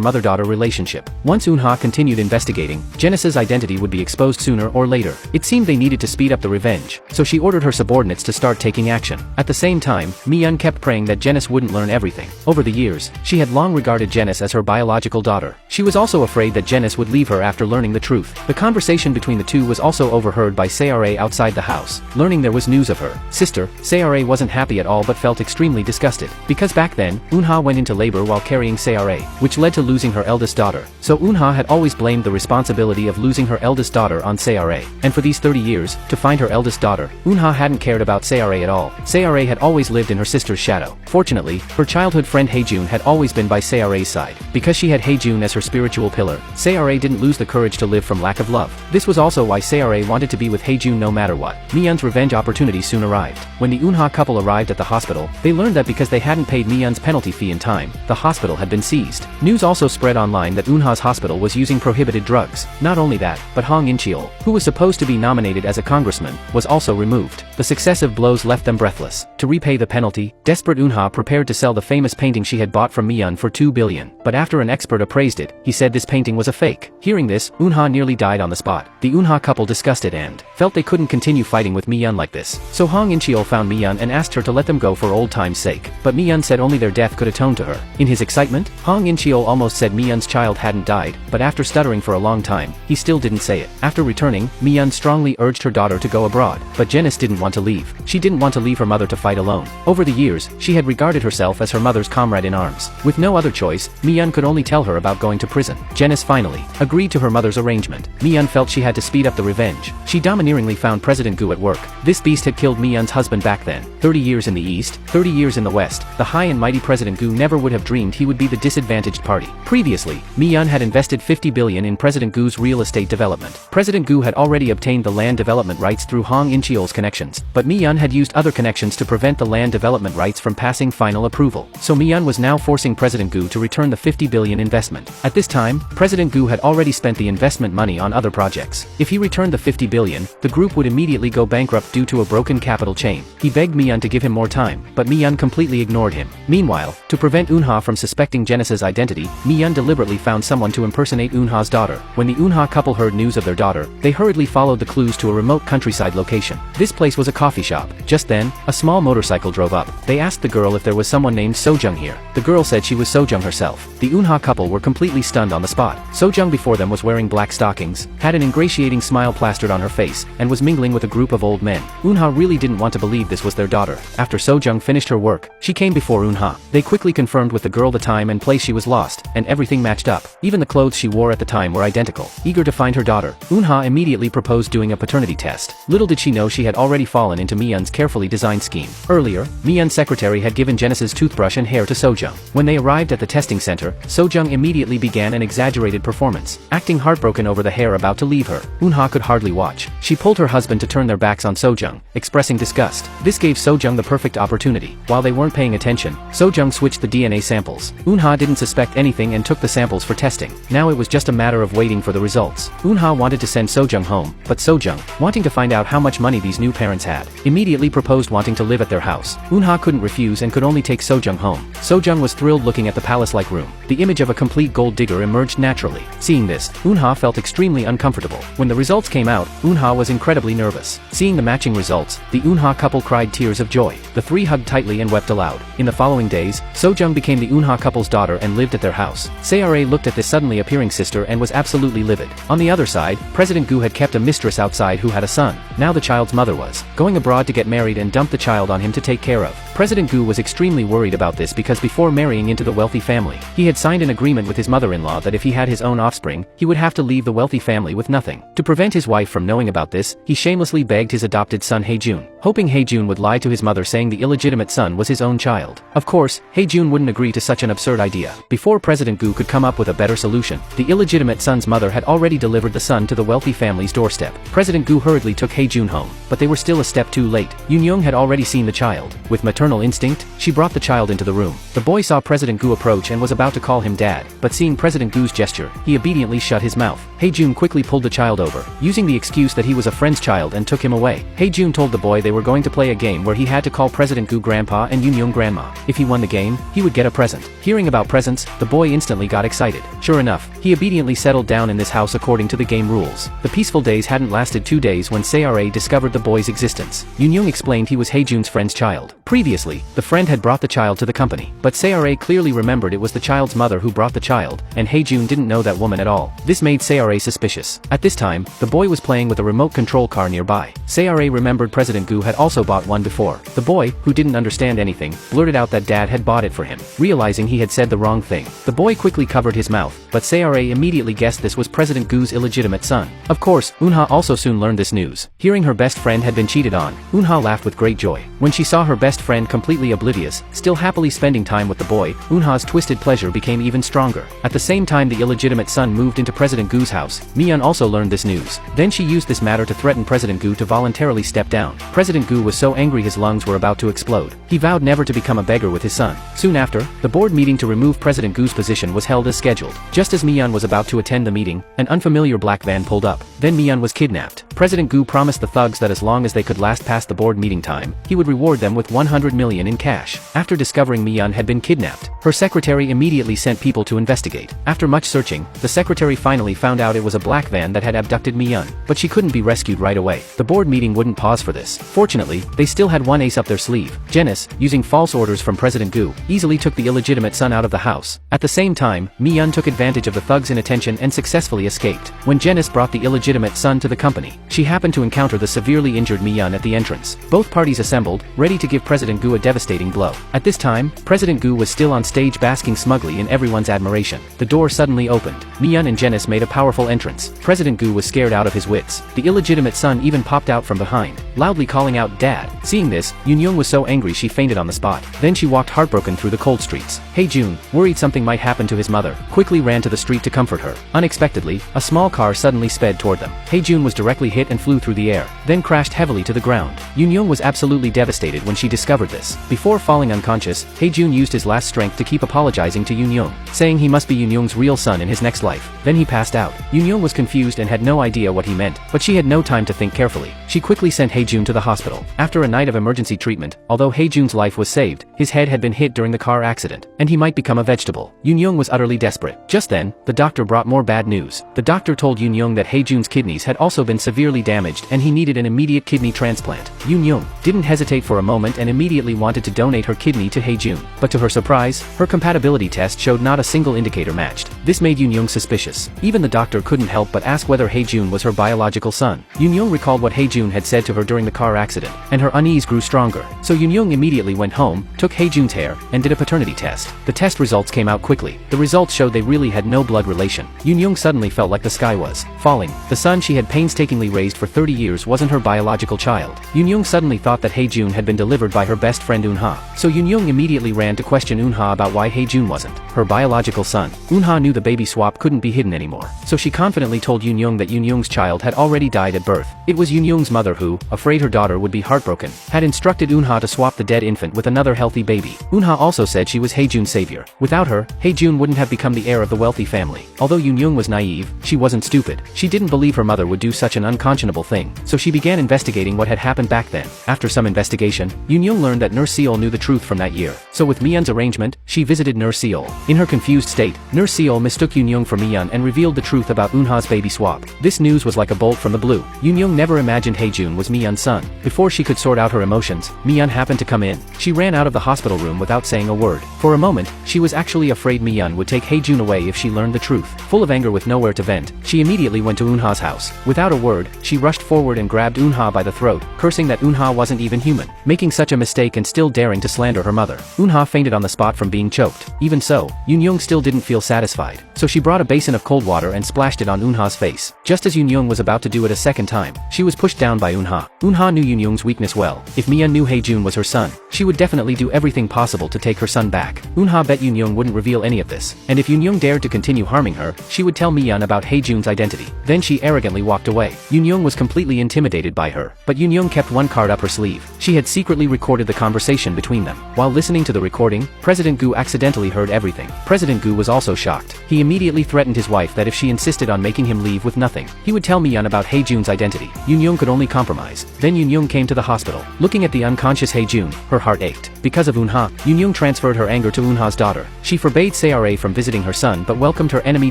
mother-daughter relationship. Once Eunha continued investigating, Janice's identity would be exposed sooner or later. It seemed they needed to speed up the revenge, so she ordered her subordinates to start taking action. At the same time, Mi-yeon kept praying that Janice wouldn't learn everything. Over the years, she had long regarded Janice as her biological daughter. She was also afraid that Janice would leave her after learning the truth. The conversation between the two was also overheard by Seara outside the house. Learning there was news of her sister, Seara wasn't happy at all but felt extremely disgusted, because back then, Eunha went into labor while carrying Seara, which led to losing her eldest daughter. So Eunha had always blamed the responsibility of losing her eldest daughter on Seara. And for these 30 years, to find her eldest daughter, Eunha hadn't cared about Seara at all. Seara had always lived in her sister's shadow. Fortunately, her childhood friend Haejun had always been by Seara's side. Because she had Haejun as her spiritual pillar, Seara didn't lose the courage to live from lack of love. This was also why Seara wanted to be with Haejun no matter what. Mi-yeon's revenge opportunity soon arrived. When the Eunha couple arrived at the hospital, they learned that because they hadn't paid Mi-yeon's penalty fee in time, the hospital had been seized. News also spread online that Eunha's hospital was using prohibited drugs. Not only that, but Hong In-cheol, who was supposed to be nominated as a congressman, was also removed. The successive blows left them breathless. To repay the penalty, desperate Eunha prepared to sell the famous painting she had bought from Mi-yeon for 2 billion. But after an expert appraised it, he said this painting was a fake. Hearing this, Eunha nearly died on the spot. The Eunha couple discussed it and felt they couldn't continue fighting with Mi-yeon like this. So Hong In-cheol found Mi-yeon and asked her to let them go for old time's sake. But Mi-yeon said only their death could atone to her. In his excitement, Hong In-cheol almost said Mi-yeon's child hadn't died, but after stuttering for a long time, he still didn't say it. After returning, Mi-yeon strongly urged her daughter to go abroad, but Janice didn't want to leave. She didn't want to leave her mother to fight alone. Over the years, she had regarded herself as her mother's comrade in arms. With no other choice, Mi-yeon could only tell her about going to prison. Janice finally agreed to her mother's arrangement. Mi-yeon felt she had to speed up the revenge. She domineeringly found President Gu at work. This beast had killed Mi-yeon's husband back then. 30 years in the east, 30 years in the west, the high and mighty President Gu never would have dreamed he would be the disadvantaged party. Previously, Mi-yeon had invested 50 billion in President Gu's real estate development. President Gu had already obtained the land development rights through Hong In-cheol Seol's connections, but Mi-yeon had used other connections to prevent the land development rights from passing final approval. So Mi-yeon was now forcing President Gu to return the 50 billion investment. At this time, President Gu had already spent the investment money on other projects. If he returned the 50 billion, the group would immediately go bankrupt due to a broken capital chain. He begged Mi-yeon to give him more time, but Mi-yeon completely ignored him. Meanwhile, to prevent Eunha from suspecting Janice's identity, Mi-yeon deliberately found someone to impersonate Eunha's daughter. When the Eunha couple heard news of their daughter, they hurriedly followed the clues to a remote countryside location. This place was a coffee shop. Just then, a small motorcycle drove up. They asked the girl if there was someone named Sojung here. The girl said she was Sojung herself. The Eunha couple were completely stunned on the spot. Sojung before them was wearing black stockings, had an ingratiating smile plastered on her face, and was mingling with a group of old men. Eunha really didn't want to believe this was their daughter. After Sojung finished her work, she came before Eunha. They quickly confirmed with the girl the time and place she was lost, and everything matched up. Even the clothes she wore at the time were identical. Eager to find her daughter, Eunha immediately proposed doing a paternity test. Little did she know she had already fallen into Mi-yeon's carefully designed scheme. Earlier, Mi-yeon's secretary had given Janice's toothbrush and hair to Sojung. When they arrived at the testing center, Sojung immediately began an exaggerated performance, acting heartbroken over the hair about to leave her. Eunha could hardly watch. She pulled her husband to turn their backs on Sojung, expressing disgust. This gave Sojung the perfect opportunity. While they weren't paying attention, Sojung switched the DNA samples. Eunha didn't suspect anything and took the samples for testing. Now it was just a matter of waiting for the results. Eunha wanted to send Sojung home, but Sojung, wanting to find out how much money these new parents had, immediately proposed wanting to live at their house. Eunha couldn't refuse and could only take Sojung home. Sojung was thrilled looking at the palace-like room. The image of a complete gold digger emerged naturally. Seeing this, Eunha felt extremely uncomfortable. When the results came out, Eunha was incredibly nervous. Seeing the matching results, the Eunha couple cried tears of joy. The three hugged tightly and wept aloud. In the following days, Sojung became the Eunha couple's daughter and lived at their house. Seara looked at this suddenly appearing sister and was absolutely livid. On the other side, President Gu had kept a mistress outside who had a son. Now the child's mother was going abroad to get married and dumped the child on him to take care of. President Gu was extremely worried about this because before marrying into the wealthy family, he had signed an agreement with his mother-in-law that if he had his own offspring, he would have to leave the wealthy family with nothing. To prevent his wife from knowing about this, he shamelessly begged his adopted son Haejun, hoping Haejun would lie to his mother saying the illegitimate son was his own child. Of course, Haejun wouldn't agree to such an absurd idea. Before President Gu could come up with a better solution, the illegitimate son's mother had already delivered the son to the wealthy family's doorstep. President Gu hurriedly took Haejun home, but they were still a step too late. Yoon-young had already seen the child. With maternal instinct, she brought the child into the room. The boy saw President Gu approach and was about to call him dad, but seeing President Gu's gesture, he obediently shut his mouth. Haejun quickly pulled the child over, using the excuse that he was a friend's child, and took him away. Haejun told the boy they were going to play a game where he had to call President Gu grandpa and Yoon-young grandma. If he won the game, he would get a present. Hearing about presents, the boy instantly got excited. Sure enough, he obediently settled down in this house according to the game rules. The peaceful days hadn't lasted 2 days when Seara discovered the boy's existence. Yoon-young explained he was Haejun's friend's child. Previously, the friend had brought the child to the company, but Seara clearly remembered it was the child's mother who brought the child, and Haejun didn't know that woman at all. This made Seara suspicious. At this time, the boy was playing with a remote control car nearby. Seara remembered President Gu had also bought one before. The boy, who didn't understand anything, blurted out that dad had bought it for him. Realizing he had said the wrong thing, the boy quickly covered his mouth, but Seara immediately guessed this was President Gu's illegitimate son. Of course, Eunha also soon learned this news. Hearing her best friend had been cheated on, Eunha laughed with great joy. When she saw her best friend completely oblivious, still happily spending time with the boy, Eunha's twisted pleasure became even stronger. At the same time the illegitimate son moved into President Gu's house, Mi-yeon also learned this news. Then she used this matter to threaten President Gu to voluntarily step down. President Gu was so angry his lungs were about to explode. He vowed never to become a beggar with his son. Soon after, the board meeting to remove President Gu's position was held as scheduled. Just as Mi-yeon was about to attend the meeting, an unfamiliar black van pulled up. Then Mi-yeon was kidnapped. President Gu promised the thugs that as long as they could last past the board meeting time, he would reward them with 100 million in cash. After discovering Mi-yeon had been kidnapped, her secretary immediately sent people to investigate. After much searching, the secretary finally found out it was a black van that had abducted Mi-yeon, but she couldn't be rescued right away. The board meeting wouldn't pause for this. Fortunately, they still had one ace up their sleeve. Janice, using false orders from President Gu, easily took the illegitimate son out of the house. At the same time, Mi-yeon took advantage of the thugs' inattention and successfully escaped. When Janice brought the illegitimate son to the company, she happened to encounter the severely injured Mi-yeon at the entrance. Both parties assembled, ready to give President Gu a devastating blow. At this time, President Gu was still on stage basking smugly in everyone's admiration. The door suddenly opened. Mi-yeon and Janice made a powerful entrance. President Gu was scared out of his wits. The illegitimate son even popped out from behind. loudly calling out, "Dad!" Seeing this, Yoon was so angry she fainted on the spot. Then she walked heartbroken through the cold streets. Hae-jun, worried something might happen to his mother, quickly ran to the street to comfort her. Unexpectedly, a small car suddenly sped toward them. Hae-jun was directly hit and flew through the air, then crashed heavily to the ground. Yoon was absolutely devastated when she discovered this. Before falling unconscious, Hae-jun used his last strength to keep apologizing to Yoon, saying he must be Yoon's real son in his next life. Then he passed out. Yoon was confused and had no idea what he meant, but she had no time to think carefully. She quickly sent Hae-jun to the hospital. After a night of emergency treatment, although Hae-jun's life was saved, his head had been hit during the car accident, and he might become a vegetable. Yoon was utterly desperate. Just then, the doctor brought more bad news. The doctor told Yoon that Hae-jun's kidneys had also been severely damaged and he needed an immediate kidney transplant. Yoon didn't hesitate for a moment and immediately wanted to donate her kidney to Hae-jun. But to her surprise, her compatibility test showed not a single indicator matched. This made Yoon suspicious. Even the doctor couldn't help but ask whether Hae-jun was her biological son. Yoon recalled what Hae-jun had said to her during the car accident, and her unease grew stronger. So Yoon immediately went home, took Hae-jun's hair, and did a paternity test. The test results came out quickly. The results showed they really had no blood relation. Yoon suddenly felt like the sky was falling. The son she had painstakingly raised for 30 years wasn't her biological child. Yoon suddenly thought that Hae-jun had been delivered by her best friend Eun-ha. So Yoon immediately ran to question Eun-ha about why Hae-jun wasn't her biological son. Eun-ha knew the baby swap couldn't be hidden anymore, so she confidently told Yoon that Yoon's child had already died at birth. It was Yoon's mother who, afraid her daughter would be heartbroken, had instructed Eun-ha to swap the dead infant with another healthy baby. Eun-ha also said she was Hae-jun's savior. Without her, Hae-jun wouldn't have become the heir of the wealthy family. Although Yoon was naive, she wasn't stupid. She didn't believe her mother would do such an unconscionable thing, so she began investigating what had happened back then. After some investigation, Yoon learned that Nurse Seol knew the truth from that year. So with Miyeon's arrangement, she visited Nurse Seol. In her confused state, Nurse Seol mistook Yoon for Miyeon and revealed the truth about Eun-ha's baby swap. This news was like a bolt from the blue. Yoon never imagined Hae-jun was Miyeon's son. Before she could sort out her emotions, Miyeon happened to come in. She ran out of the hospital room without saying a word. For a moment, she was actually afraid Miyeon would take Hae-jun away if she learned the truth. Full of anger with nowhere to vent, she immediately went to Eun-ha's house. Without a word, she rushed forward and grabbed Eun-ha by the throat, cursing that Eun-ha wasn't even human, making such a mistake and still daring to slander her mother. Eun-ha fainted on the spot from being choked. Even so, Yoon still didn't feel satisfied, so she brought a basin of cold water and splashed it on Eun-ha's face. Just as Yoon was about to do it a second time, she was pushed down by Eun-ha. Eun-ha knew Yoon's weakness well. If Miyeon knew Hae-jun was her son, she would definitely do everything possible to take her son back. Eun-ha bet Yoon wouldn't reveal any of this, and if Yoon dared to continue harming her, she would tell Miyeon about Hae-jun's identity. Then she arrogantly walked away. Yoon was completely intimidated by her, but Yoon kept one card up her sleeve. She had secretly recorded the conversation between them. While listening to the recording, President Gu accidentally heard everything. President Gu was also shocked. He immediately threatened his wife that if she insisted on making him leave with nothing, he would tell Miyeon about Hae-jun's identity. Yoon could only compromise. Then Yoon came to the hospital. Looking at the unconscious Hae-jun, her heart ached. Because of Eun-ha, Yoon transferred her anger to Eun-ha's daughter. She forbade Seara from visiting her son but welcomed her enemy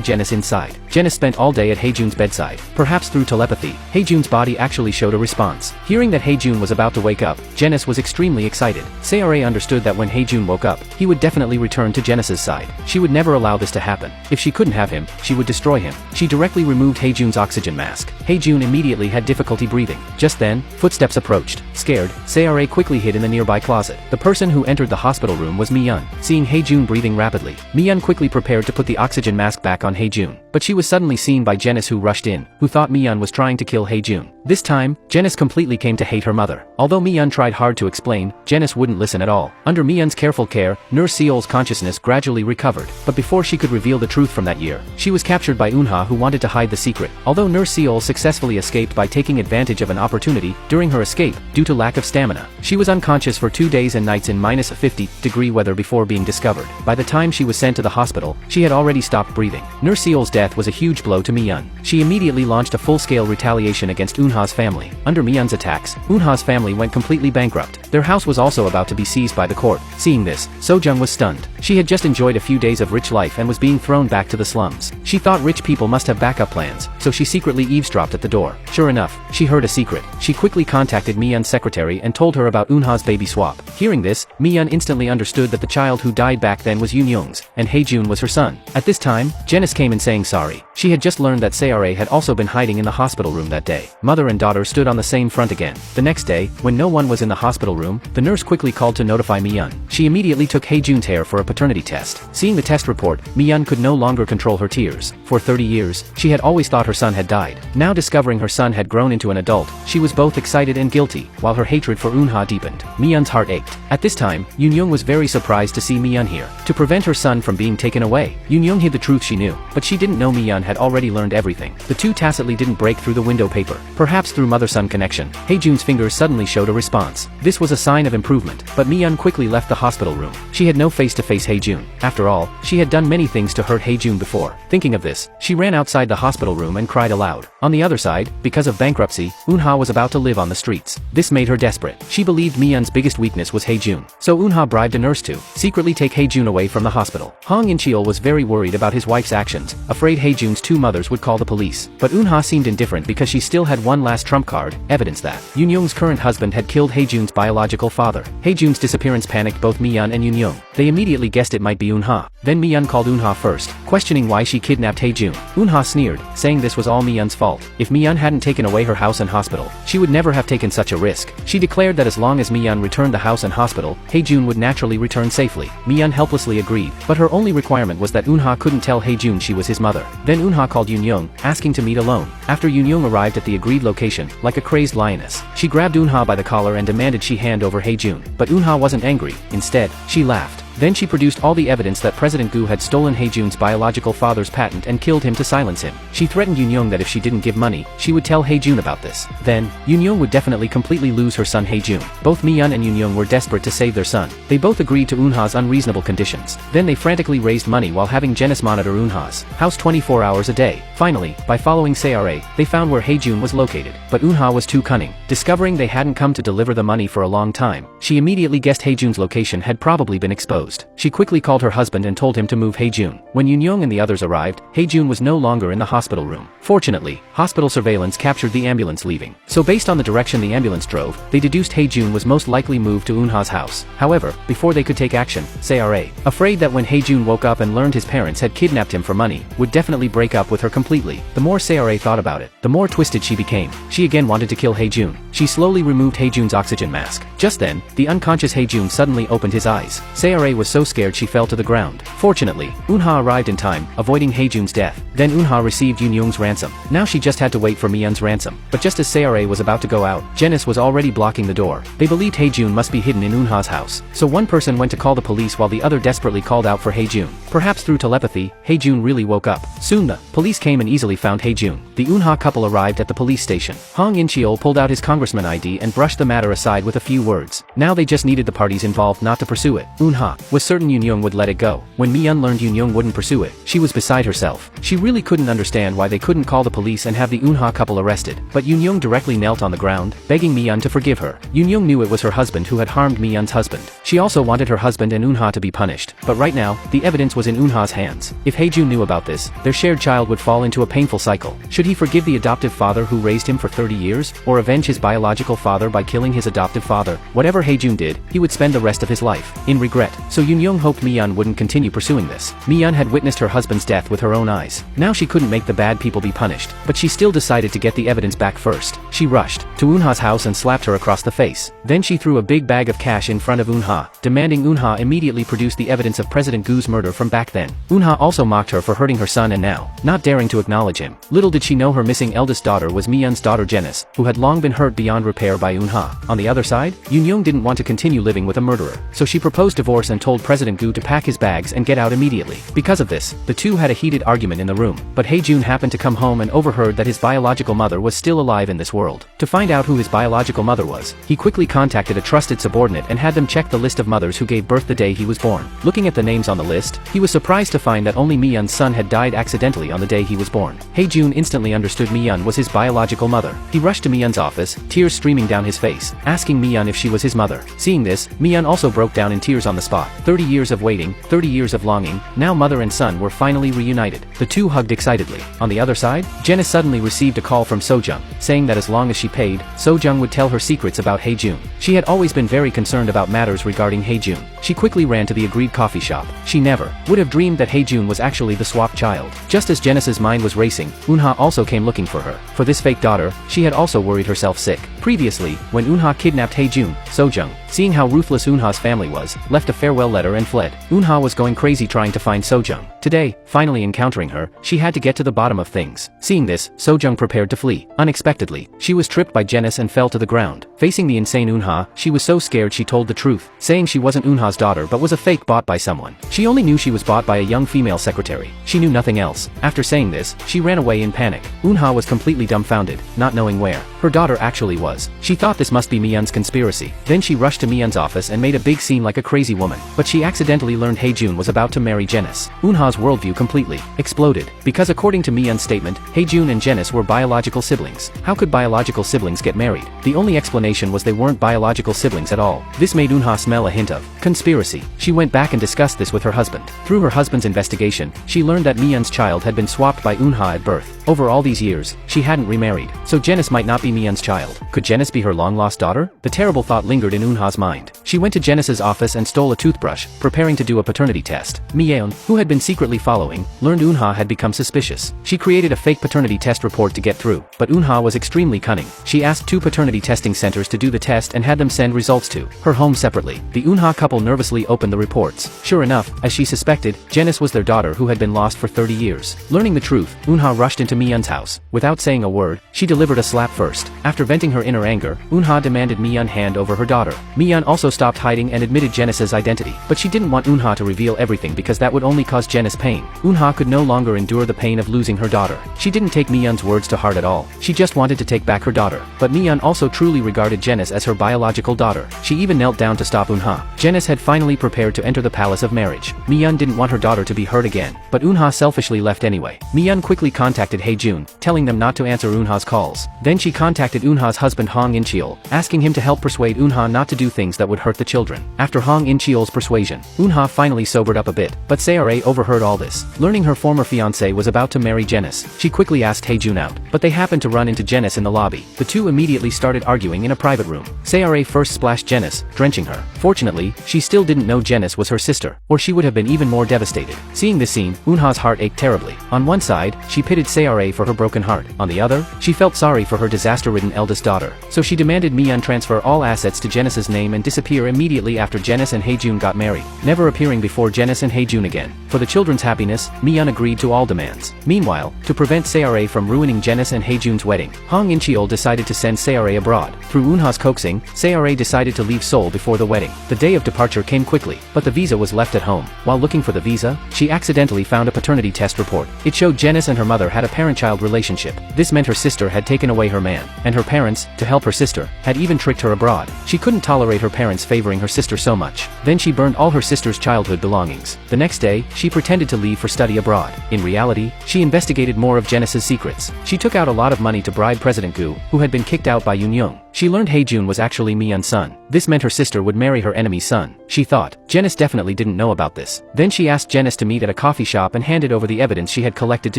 Janice inside. Janice spent all day at Hae-jun's bedside. Perhaps through telepathy, Hae-jun's body actually showed a response. Hearing that Hae-jun was about to wake up, Janice was extremely excited. Seara understood that when Hae-jun woke up, he would definitely return to Janice's side. She would never allow this to happen. If she couldn't have him, she would destroy him. She directly removed Hae-jun's oxygen mask. Hae-jun immediately had difficulty breathing. Just then, footsteps approached. Scared, Seara quickly hid in the nearby closet. The person who entered the hospital room was Miyeon. Seeing Hae-jun breathing rapidly, Miyeon quickly prepared to put the oxygen mask back on Hae-jun. But she was suddenly seen by Janice, who rushed in, who thought Miyeon was trying to kill Hae-jun. This time, Janice completely came to hate her mother. Although Miyeon tried hard to explain, Janice wouldn't listen at all. Under Miyeon's careful care, Nurse Seol's consciousness gradually recovered. But before she could reveal the truth from that year, she was captured by Eun-ha, who wanted to hide the secret. Although Nurse Seol successfully escaped by taking advantage of an opportunity, during her escape, due to lack of stamina, she was unconscious for 2 days and nights in -50-degree weather before being discovered. By the time she was sent to the hospital, she had already stopped breathing. Nurse Seol's death was a huge blow to Miyeon. She immediately launched a full-scale retaliation against Eun-ha's family. Under Miyeon's attacks, Eun-ha's family went completely bankrupt. Their house was also about to be seized by the court. Seeing this, Sojung was stunned. She had just enjoyed a few days of rich life and was being thrown back to the slums. She thought rich people must have backup plans, so she secretly eavesdropped at the door. Sure enough, she heard a secret. She quickly contacted Miyeon's secretary and told her about Eun-ha's baby swap. Hearing this, Miyeon instantly understood that the child who died back then was Yoon's, and Hae-jun was her son. At this time, Janice came in saying sorry. She had just learned that Seore had also been hiding in the hospital room that day. Mother and daughter stood on the same front again. The next day, when no one was in the hospital room, the nurse quickly called to notify Mi-yeon. She immediately took Hae-jun's hair for a paternity test. Seeing the test report, Mi-yeon could no longer control her tears. For 30 years, she had always thought her son had died. Now discovering her son had grown into an adult, she was both excited and guilty, while her hatred for Eunha deepened. Mi-yeon's heart ached. At this time, Yoon-young was very surprised to see Mi-yeon here. To prevent her son from being taken away, Yoon-young hid the truth she knew, but she didn't know Mi-yeon had already learned everything. The two tacitly didn't break through the window paper. Perhaps through mother-son connection, Hae-jun's fingers suddenly showed a response. This was a sign of improvement, but Mi-yeon quickly left the hospital room. She had no face to face Hae-jun. After all, she had done many things to hurt Hae-jun before. Thinking of this, she ran outside the hospital room and cried aloud. On the other side, because of bankruptcy, Eunha was about to live on the streets. This made her desperate. She believed Mi-yeon's biggest weakness was Hae-jun. So Eunha bribed a nurse to secretly take Hae-jun away from the hospital. Hong In-cheol was very worried about his wife's actions, afraid Hae-jun's two mothers would call the police. But Eunha seemed indifferent because she still had one last trump card, evidence that Yoon-young's current husband had killed Hae-jun's biological father. Hae-jun's disappearance panicked both Mi-yeon and Yoon-young. They immediately guessed it might be Eunha. Then Mi-yeon called Eunha first, questioning why she kidnapped Hae-jun. Eunha sneered, saying this was all Mi-yeon's fault. If Mi-yeon hadn't taken away her house and hospital, she would never have taken such a risk. She declared that as long as Mi-yeon returned the house and hospital, Hae-jun would naturally return safely. Mi-yeon helplessly agreed, but her only requirement was that Eunha couldn't tell Hae-jun she was his mother. Then Eunha called Yoon-young, asking to meet alone. After Yoon-young arrived at the agreed location, like a crazed lioness, she grabbed Eunha by the collar and demanded she hand over Hae-jun. But Eunha wasn't angry. Instead, she laughed. Then she produced all the evidence that President Gu had stolen Hae-jun's biological father's patent and killed him to silence him. She threatened Yoon-young that if she didn't give money, she would tell Hae-jun about this. Then, Yoon-young would definitely completely lose her son Hae-jun. Both Mi-yeon and Yoon-young were desperate to save their son. They both agreed to Eunha's unreasonable conditions. Then they frantically raised money while having Janice monitor Eunha's house 24 hours a day. Finally, by following Seore, they found where Hae-jun was located. But Eunha was too cunning. Discovering they hadn't come to deliver the money for a long time, she immediately guessed Hae-jun's location had probably been exposed. She quickly called her husband and told him to move Hae-jun. When Yoon-young and the others arrived, Hae-jun was no longer in the hospital room. Fortunately, hospital surveillance captured the ambulance leaving. So based on the direction the ambulance drove, they deduced Hae-jun was most likely moved to Eunha's house. However, before they could take action, Seore, afraid that when Hae-jun woke up and learned his parents had kidnapped him for money, would definitely break up with her completely. The more Seore thought about it, the more twisted she became. She again wanted to kill Hae-jun. She slowly removed Hae-jun's oxygen mask. Just then, the unconscious Hae-jun suddenly opened his eyes. Seore was so scared she fell to the ground. Fortunately, Eunha arrived in time, avoiding Hae-jun's death. Then Eunha received Yoon-young's ransom. Now she just had to wait for Mi-yeon's ransom. But just as Seore was about to go out, Janice was already blocking the door. They believed Hae-jun must be hidden in Eunha's house. So one person went to call the police while the other desperately called out for Hae-jun. Perhaps through telepathy, Hae-jun really woke up. Soon the police came and easily found Hae-jun. The Eunha couple arrived at the police station. Hong In-cheol pulled out his congressman ID and brushed the matter aside with a few words. Now they just needed the parties involved not to pursue it. Eunha was certain Yoon-young would let it go. When Mi-yeon learned Yoon-young wouldn't pursue it, she was beside herself. She really couldn't understand why they couldn't call the police and have the Eunha couple arrested. But Yoon-young directly knelt on the ground, begging Mi-yeon to forgive her. Yoon-young knew it was her husband who had harmed Mi-yeon's husband. She also wanted her husband and Eunha to be punished. But right now, the evidence was in Eunha's hands. If Hae-jun knew about this, their shared child would fall into a painful cycle. Should he forgive the adoptive father who raised him for 30 years, or avenge his biological father by killing his adoptive father? Whatever Hae-jun did, he would spend the rest of his life in regret. So Yoon-young hoped Mi-yeon wouldn't continue pursuing this. Mi-yeon had witnessed her husband's death with her own eyes. Now she couldn't make the bad people be punished, but she still decided to get the evidence back first. She rushed to Eunha's house and slapped her across the face. Then she threw a big bag of cash in front of Eunha, demanding Eunha immediately produce the evidence of President Gu's murder from back then. Eunha also mocked her for hurting her son and now, not daring to acknowledge him. Little did she know her missing eldest daughter was Mi-yeon's daughter Janice, who had long been hurt beyond repair by Eunha. On the other side, Yoon-young didn't want to continue living with a murderer, so she proposed divorce and told President Gu to pack his bags and get out immediately. Because of this, the two had a heated argument in the room, but Hae-jun happened to come home and overheard that his biological mother was still alive in this world. To find out who his biological mother was, he quickly contacted a trusted subordinate and had them check the list of mothers who gave birth the day he was born. Looking at the names on the list, he was surprised to find that only Mi-yeon's son had died accidentally on the day he was born. Hae-jun instantly understood Mi-yeon was his biological mother. He rushed to Mi-yeon's office, tears streaming down his face, asking Mi-yeon if she was his mother. Seeing this, Mi-yeon also broke down in tears on the spot. thought. 30 years of waiting, 30 years of longing, now mother and son were finally reunited. The two hugged excitedly. On the other side, Janice suddenly received a call from Sojung, saying that as long as she paid, Sojung would tell her secrets about Haejun. She had always been very concerned about matters regarding Haejun. She quickly ran to the agreed coffee shop. She never would have dreamed that Haejun was actually the swapped child. Just as Janice's mind was racing, Eunha also came looking for her. For this fake daughter, she had also worried herself sick. Previously, when Eunha kidnapped Haejun, Sojung, seeing how ruthless Eunha's family was, left a farewell letter and fled. Eunha was going crazy trying to find Sojung. Today, finally encountering her, she had to get to the bottom of things. Seeing this, Sojung prepared to flee. Unexpectedly, she was tripped by Janice and fell to the ground. Facing the insane Eunha, she was so scared she told the truth, saying she wasn't Eunha's daughter but was a fake bought by someone. She only knew she was bought by a young female secretary. She knew nothing else. After saying this, she ran away in panic. Eunha was completely dumbfounded, not knowing where her daughter actually was. She thought this must be Miyun's conspiracy. Then she rushed to Miyun's office and made a big scene like a crazy woman. But she accidentally learned Haejun was about to marry Janice. Eunha's worldview completely exploded, because according to Miyun's statement, Haejun and Janice were biological siblings. How could biological siblings get married? The only explanation was they weren't biological siblings at all. This made Eunha smell a hint of conspiracy. She went back and discussed this with her husband. Through her husband's investigation, she learned that Miyun's child had been swapped by Eunha at birth. Over all these years, she hadn't remarried, so Janice might not be Miyun's child. Could Janice be her long-lost daughter? The terrible thought lingered in Eunha's mind. She went to Janice's office and stole a toothbrush, preparing to do a paternity test. Miyeon, who had been secretly following, learned Eunha had become suspicious. She created a fake paternity test report to get through, but Eunha was extremely cunning. She asked 2 paternity testing centers to do the test and had them send results to her home separately. The Eunha couple nervously opened the reports. Sure enough, as she suspected, Janice was their daughter who had been lost for 30 years. Learning the truth, Eunha rushed into Miyun's house. Without saying a word, she delivered a slap first. After venting her inner anger, Eunha demanded Miyun hand over her daughter. Miyun also stopped hiding and admitted Janice's identity. But she didn't want Eunha to reveal everything because that would only cause Janice pain. Eunha could no longer endure the pain of losing her daughter. She didn't take Miyun's words to heart at all. She just wanted to take back her daughter. But Miyun also truly regarded Janice as her biological daughter. She even knelt down to stop Eunha. Janice had finally prepared to enter the palace of marriage. Miyun didn't want her daughter to be hurt again, but Eunha selfishly left anyway. Miyun quickly contacted Haejun, telling them not to answer Eunha's calls. Then she contacted Eunha's husband Hong In-cheol, asking him to help persuade Eunha not to do things that would hurt the children. After Hong In-cheol's persuasion, Eunha finally sobered up a bit, but Seore overheard all this. Learning her former fiancé was about to marry Janice, she quickly asked Haejun out, but they happened to run into Janice in the lobby. The two immediately started arguing in a private room. Seore first splashed Janice, drenching her. Fortunately, she still didn't know Janice was her sister, or she would have been even more devastated. Seeing this scene, Eunha's heart ached terribly. On one side, she pitied Seore for her broken heart. On the other, she felt sorry for her disaster-ridden eldest daughter. So she demanded Miyun transfer all assets to Janice's name and disappear immediately after Janice and Haejun got married, never appearing before Janice and Haejun again. For the children's happiness, Miyun agreed to all demands. Meanwhile, to prevent Seore from ruining Janice and Haejun's wedding, Hong In-cheol decided to send Seore abroad. Through Eunha's coaxing, Seore decided to leave Seoul before the wedding. The day of departure came quickly, but the visa was left at home. While looking for the visa, she accidentally found a paternity test report. It showed Janice and her mother had a parent-child relationship. This meant her sister had taken away her man, and her parents, to help her sister, had even tricked her abroad. She couldn't tolerate her parents favoring her sister so much. Then she burned all her sister's childhood belongings. The next day, she pretended to leave for study abroad. In reality, she investigated more of Janice's secrets. She took out a lot of money to bribe President Gu, who had been kicked out by Yoon Young. She learned Haejun was actually Miyun's son. This meant her sister would marry her enemy's son. She thought. Janice definitely didn't know about this. Then she asked Janice to meet at a coffee shop and handed over the evidence she had collected to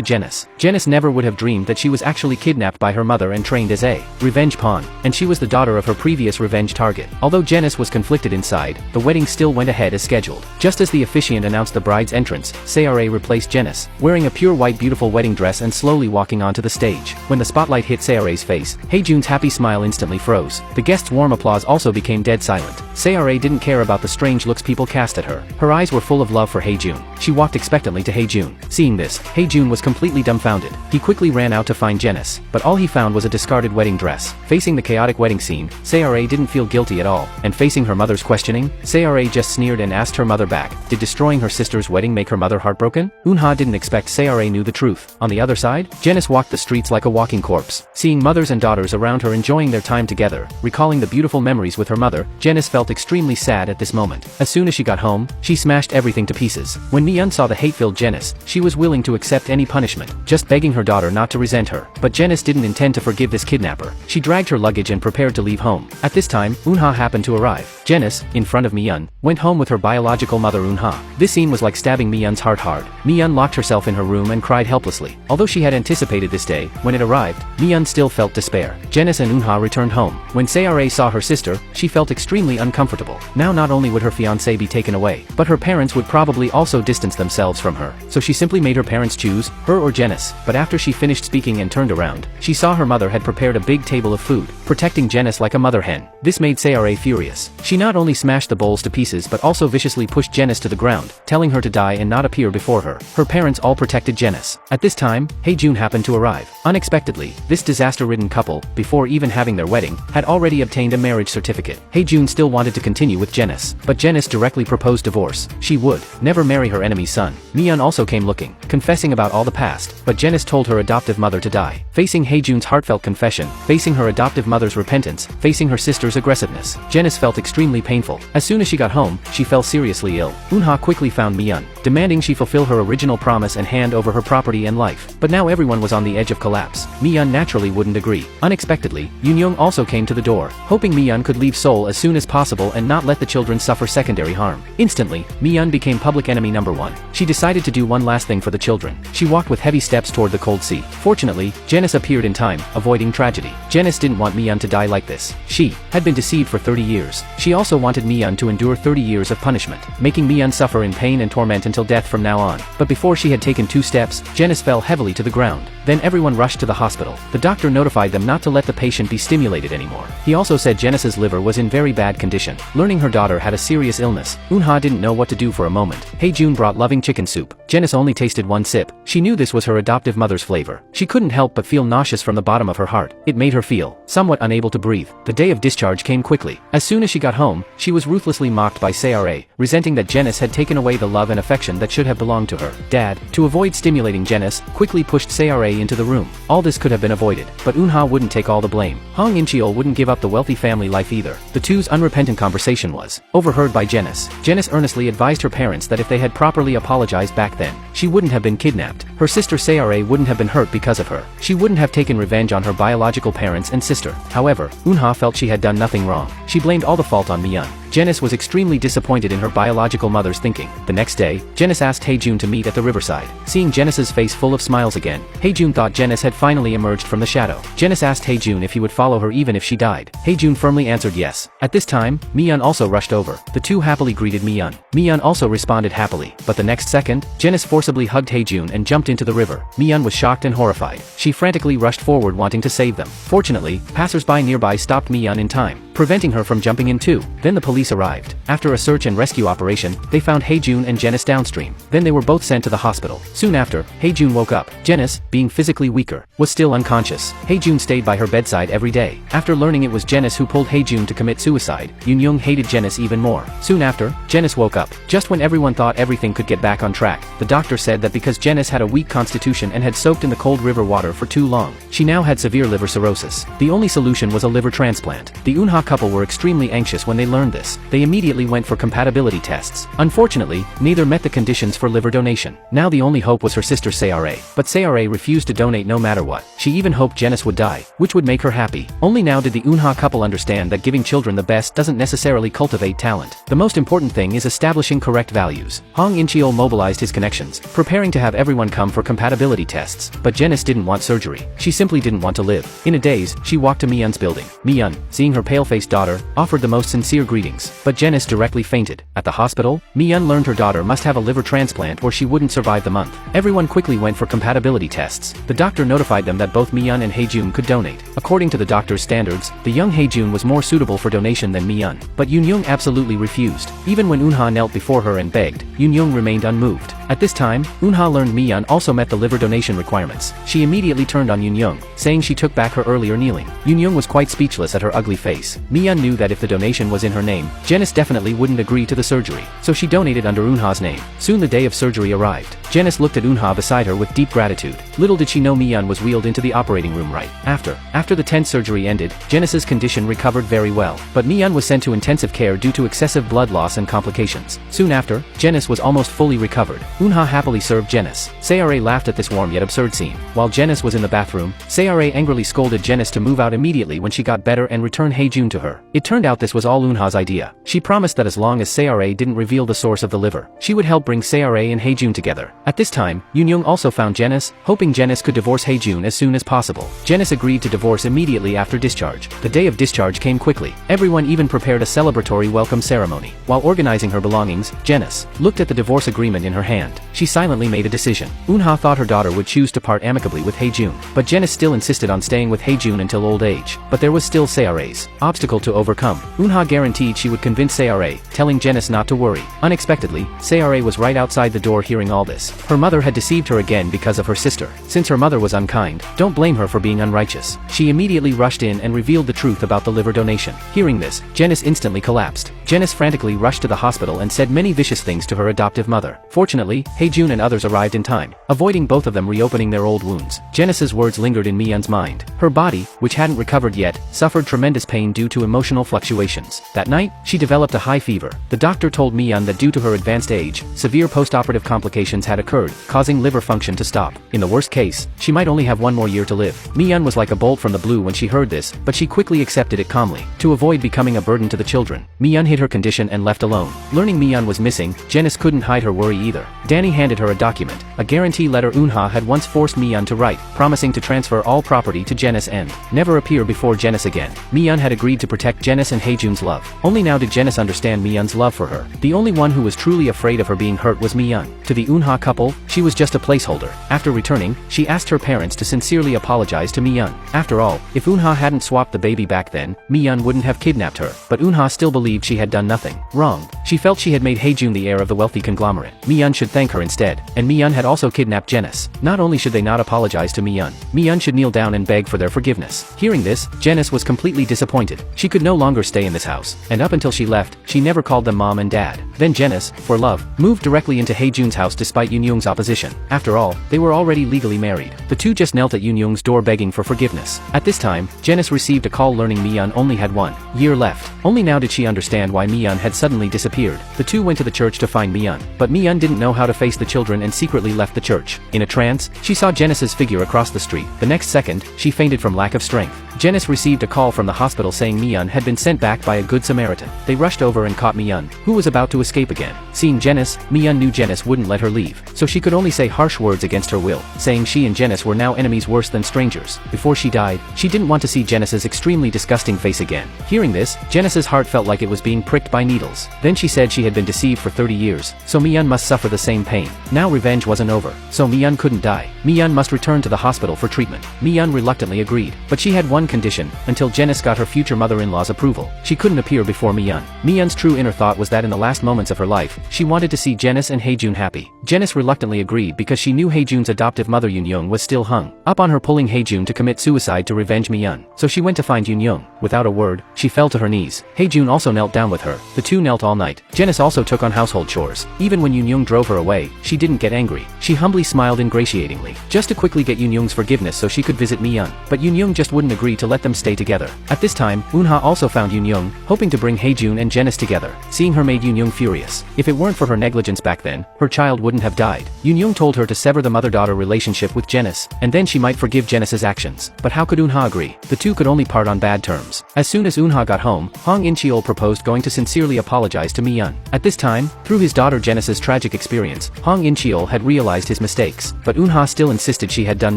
Janice. Janice never would have dreamed that she was actually kidnapped by her mother and trained as a revenge pawn, and she was the daughter of her previous revenge target. Although Janice was conflicted inside, the wedding still went ahead as scheduled. Just as the officiant announced the bride's entrance, Seore replaced Janice, wearing a pure white beautiful wedding dress and slowly walking onto the stage. When the spotlight hit Seore's face, Haejun's happy smile instantly froze. The guests' warm applause also became dead silent. Seore didn't care about the strange looks people cast at her. Her eyes were full of love for Haejun. She walked expectantly to Haejun. Seeing this, Haejun was completely dumbfounded. He quickly ran out to find Janice, but all he found was a discarded wedding dress. Facing the chaotic wedding scene, Seore didn't feel guilty at all, and facing her mother's questioning, Seore just sneered and asked her mother back, did destroying her sister's wedding make her mother heartbroken? Eunha didn't expect Seore knew the truth. On the other side, Janice walked the streets like a walking corpse. Seeing mothers and daughters around her enjoying their time together, recalling the beautiful memories with her mother, Janice felt extremely sad at this moment. As soon as she got home, she smashed everything to pieces. When Miyun saw the hate-filled Janice, she was willing to accept any punishment, just begging her daughter not to resent her. But Janice didn't intend to forgive this kidnapper. She dragged her luggage and prepared to leave home. At this time, Eunha happened to arrive. Janice, in front of Mi-yeon, went home with her biological mother Eun-ha. This scene was like stabbing Mi-yeon's heart hard. Mi-yeon locked herself in her room and cried helplessly. Although she had anticipated this day, when it arrived, Mi-yeon still felt despair. Janice and Eun-ha returned home. When Se-ra saw her sister, she felt extremely uncomfortable. Now not only would her fiancé be taken away, but her parents would probably also distance themselves from her. So she simply made her parents choose, her or Janice. But after she finished speaking and turned around, she saw her mother had prepared a big table of food, protecting Janice like a mother hen. This made Se-ra furious. She not only smashed the bowls to pieces but also viciously pushed Janice to the ground, telling her to die and not appear before her. Her parents all protected Janice. At this time, Hae-jun happened to arrive. Unexpectedly, this disaster-ridden couple, before even having their wedding, had already obtained a marriage certificate. Hae-jun still wanted to continue with Janice, but Janice directly proposed divorce. She would never marry her enemy's son. Mi-yeon also came looking, confessing about all the past, but Janice told her adoptive mother to die. Facing Hae-jun's heartfelt confession, facing her adoptive mother's repentance, facing her sister's aggressiveness, Janice felt extremely painful. As soon as she got home, she fell seriously ill. Eun-ha quickly found Mi-yeon, demanding she fulfill her original promise and hand over her property and life. But now everyone was on the edge of collapse. Mi-yeon naturally wouldn't agree. Unexpectedly, Yoon-young also came to the door, hoping Mi-yeon could leave Seoul as soon as possible and not let the children suffer secondary harm. Instantly, Mi-yeon became public enemy number one. She decided to do one last thing for the children. She walked with heavy steps toward the cold sea. Fortunately, Janice appeared in time, avoiding tragedy. Janice didn't want Mi-yeon to die like this. She had been deceived for 30 years. She also wanted Mi-yeon to endure 30 years of punishment, making Mi-yeon suffer in pain and torment until death from now on. But before she had taken 2 steps, Janice fell heavily to the ground. Then everyone rushed to the hospital. The doctor notified them not to let the patient be stimulated anymore. He also said Janice's liver was in very bad condition. Learning her daughter had a serious illness, Eun-ha didn't know what to do for a moment. Hae-jun brought loving chicken soup. Janice only tasted 1 sip. She knew this was her adoptive mother's flavor. She couldn't help but feel nauseous from the bottom of her heart. It made her feel somewhat unable to breathe. The day of discharge came quickly. As soon as she got home, she was ruthlessly mocked by Se-ra, resenting that Janice had taken away the love and affection that should have belonged to her. Dad, to avoid stimulating Janice, quickly pushed Se-ra into the room. All this could have been avoided, but Eun-ha wouldn't take all the blame. Hong In-cheol wouldn't give up the wealthy family life either. The two's unrepentant conversation was overheard by Janice. Janice earnestly advised her parents that if they had properly apologized back then, she wouldn't have been kidnapped. Her sister Se-ra wouldn't have been hurt because of her. She wouldn't have taken revenge on her biological parents and sister. However, Eun-ha felt she had done nothing wrong. She blamed all the fault on Mi-yeon. Janice was extremely disappointed in her biological mother's thinking. The next day, Janice asked Hae-jun to meet at the riverside. Seeing Janice's face full of smiles again, Hae-jun thought Janice had finally emerged from the shadow. Janice asked Hae-jun if he would follow her even if she died. Hae-jun firmly answered yes. At this time, Mi-yeon also rushed over. The two happily greeted Mi-yeon. Mi-yeon also responded happily. But the next second, Janice forcibly hugged Hae-jun and jumped into the river. Mi-yeon was shocked and horrified. She frantically rushed forward wanting to save them. Fortunately, passers-by nearby stopped Mi-yeon in time, preventing her from jumping in too. Then the police arrived. After a search and rescue operation, they found Hae-jun and Janice downstream. Then they were both sent to the hospital. Soon after, Hae-jun woke up. Janice, being physically weaker, was still unconscious. Hae-jun stayed by her bedside every day. After learning it was Janice who pulled Hae-jun to commit suicide, Yoon-young hated Janice even more. Soon after, Janice woke up. Just when everyone thought everything could get back on track, the doctor said that because Janice had a weak constitution and had soaked in the cold river water for too long, she now had severe liver cirrhosis. The only solution was a liver transplant. The Eun-ha couple were extremely anxious when they learned this. They immediately went for compatibility tests. Unfortunately, neither met the conditions for liver donation. Now the only hope was her sister Se-ra. But Se-ra refused to donate no matter what. She even hoped Janice would die, which would make her happy. Only now did the Eun-ha couple understand that giving children the best doesn't necessarily cultivate talent. The most important thing is establishing correct values. Hong In-cheol mobilized his connections, preparing to have everyone come for compatibility tests. But Janice didn't want surgery. She simply didn't want to live. In a daze, she walked to Mi-yeon's building. Mi-yeon, seeing her pale-faced daughter, offered the most sincere greetings. But Janice directly fainted. At the hospital, Mi-yeon learned her daughter must have a liver transplant or she wouldn't survive the month. Everyone quickly went for compatibility tests. The doctor notified them that both Mi-yeon and Hae-jun could donate. According to the doctor's standards, the young Hae-jun was more suitable for donation than Mi-yeon. But Yoon-young absolutely refused. Even when Eun-ha knelt before her and begged, Yoon-young remained unmoved. At this time, Eun-ha learned Mi-yeon also met the liver donation requirements. She immediately turned on Yoon-young, saying she took back her earlier kneeling. Yoon-young was quite speechless at her ugly face. Mi-yeon knew that if the donation was in her name, Janice definitely wouldn't agree to the surgery. So she donated under Eun-ha's name. Soon the day of surgery arrived. Janice looked at Eun-ha beside her with deep gratitude. Little did she know Mi-yeon was wheeled into the operating room right after the tense surgery ended. Janice's condition recovered very well, but Mi-yeon was sent to intensive care due to excessive blood loss and complications. Soon after, Janice was almost fully recovered. Eunha happily served Genis. Sae-rae laughed at this warm yet absurd scene. While Genis was in the bathroom, Sae-rae angrily scolded Genis to move out immediately when she got better and return Hae-jun to her. It turned out this was all Eunha's idea. She promised that as long as Sae-rae didn't reveal the source of the liver, she would help bring Sae-rae and Hae-jun together. At this time, Yoon-young also found Genis, hoping Genis could divorce Hae-jun as soon as possible. Genis agreed to divorce immediately after discharge. The day of discharge came quickly. Everyone even prepared a celebratory welcome ceremony. While organizing her belongings, Genis looked at the divorce agreement in her hand. She silently made a decision. Eunha thought her daughter would choose to part amicably with Hae-jun, but Genis still insisted on staying with Hae-jun until old age. But there was still Sae-rae's obstacle to overcome. Eunha guaranteed she would convince Sae-rae, telling Genis not to worry. Unexpectedly, Sae-rae was right outside the door hearing all this. Her mother had deceived her again because of her sister. Since her mother was unkind, don't blame her for being unrighteous. She immediately rushed in and revealed the truth about the liver donation. Hearing this, Genis instantly collapsed. Genis frantically rushed to the hospital and said many vicious things to her adoptive mother. Fortunately, Hae-jun and others arrived in time, avoiding both of them reopening their old wounds. Genis's words lingered in Mi-yeon's mind. Her body, which hadn't recovered yet, suffered tremendous pain due to emotional fluctuations. That night, she developed a high fever. The doctor told Mi-yeon that due to her advanced age, severe postoperative complications had occurred, causing liver function to stop. In the worst case, she might only have one more year to live. Mi-yeon was like a bolt from the blue when she heard this, but she quickly accepted it calmly. To avoid becoming a burden to the children, Mi-yeon hid her condition and left alone. Learning Mi-yeon was missing, Genis couldn't hide her worry either. Danny handed her a document, a guarantee letter Eunha had once forced Mi-yeon to write, promising to transfer all property to Genis and never appear before Genis again. Mi-yeon had agreed to protect Genis and Hae-jun's love. Only now did Genis understand Mi-yeon's love for her. The only one who was truly afraid of her being hurt was Mi-yeon. To the Eunha couple, she was just a placeholder. After returning, she asked her parents to sincerely apologize to Mi-yeon. After all, if Eunha hadn't swapped the baby back then, Mi-yeon wouldn't have kidnapped her. But Eunha still believed she had done nothing wrong. She felt she had made Hae-jun the heir of the wealthy conglomerate. Mi-yeon should thank her instead. And Mi-yeon had also kidnapped Genis. Not only should they not apologize to Mi-yeon, Mi-yeon should kneel down and beg for their forgiveness. Hearing this, Genis was completely disappointed. She could no longer stay in this house. And up until she left, she never called them mom and dad. Then Genis, for love, moved directly into Hae-jun's house despite Yoon-young's opposition. After all, they were already legally married. The two just knelt at Yoon-young's door begging for forgiveness. At this time, Genis received a call learning Mi-yeon only had 1 year left. Only now did she understand why Mi-yeon had suddenly disappeared. The two went to the church to find Mi-yeon, but Mi-yeon didn't know how to face the children and secretly left the church. In a trance, she saw Genis's figure across the street. The next second, she fainted from lack of strength. Genis received a call from the hospital saying Mi-yeon had been sent back by a good Samaritan. They rushed over and caught Mi-yeon, who was about to escape again. Seeing Genis, Mi-yeon knew Genis wouldn't let her leave, so she could only say harsh words against her will, saying she and Genis were now enemies worse than strangers. Before she died, she didn't want to see Genis's extremely disgusting face again. Hearing this, Genis's heart felt like it was being pricked by needles. Then she said she had been deceived for 30 years, so Mi-yeon must suffer the same pain. Now revenge wasn't over, so Mi-yeon couldn't die. Mi-yeon must return to the hospital for treatment. Mi-yeon reluctantly agreed, but she had one condition: until Genis got her future mother-in-law's approval, she couldn't appear before Mi-yeon. Mi-yeon's true inner thought was that in the last moments of her life, she wanted to see Genis and Hae-jun happy. Genis reluctantly agreed because she knew Hae-jun's adoptive mother Yoon-young was still hung up on her, pulling Hae-jun to commit suicide to revenge Mi-yeon. So she went to find Yoon-young. Without a word, she fell to her knees. Hae-jun also knelt down with her. The two knelt all night. Genis also took on household chores. Even when Yoon-young drove her away, she didn't get angry. She humbly smiled ingratiatingly, just to quickly get Yoon-young's forgiveness so she could visit Mi-yeon. But Yoon-young just wouldn't agree to let them stay together. At this time, Eunha also found Yoon-young, hoping to bring Hae-jun and Genis together. Seeing her made Yoon-young furious. If it weren't for her negligence back then, her child wouldn't have died. Yoon-young told her to sever the mother-daughter relationship with Genis, and then she might forgive Genis's actions. But how could Eunha agree? The two could only part on bad terms. As soon as Eunha got home, Hong In-cheol proposed going to sincerely apologize to Mi-yeon. At this time, through his daughter Genis's tragic experience, Hong In-cheol had realized his mistakes. But Eunha still insisted she had done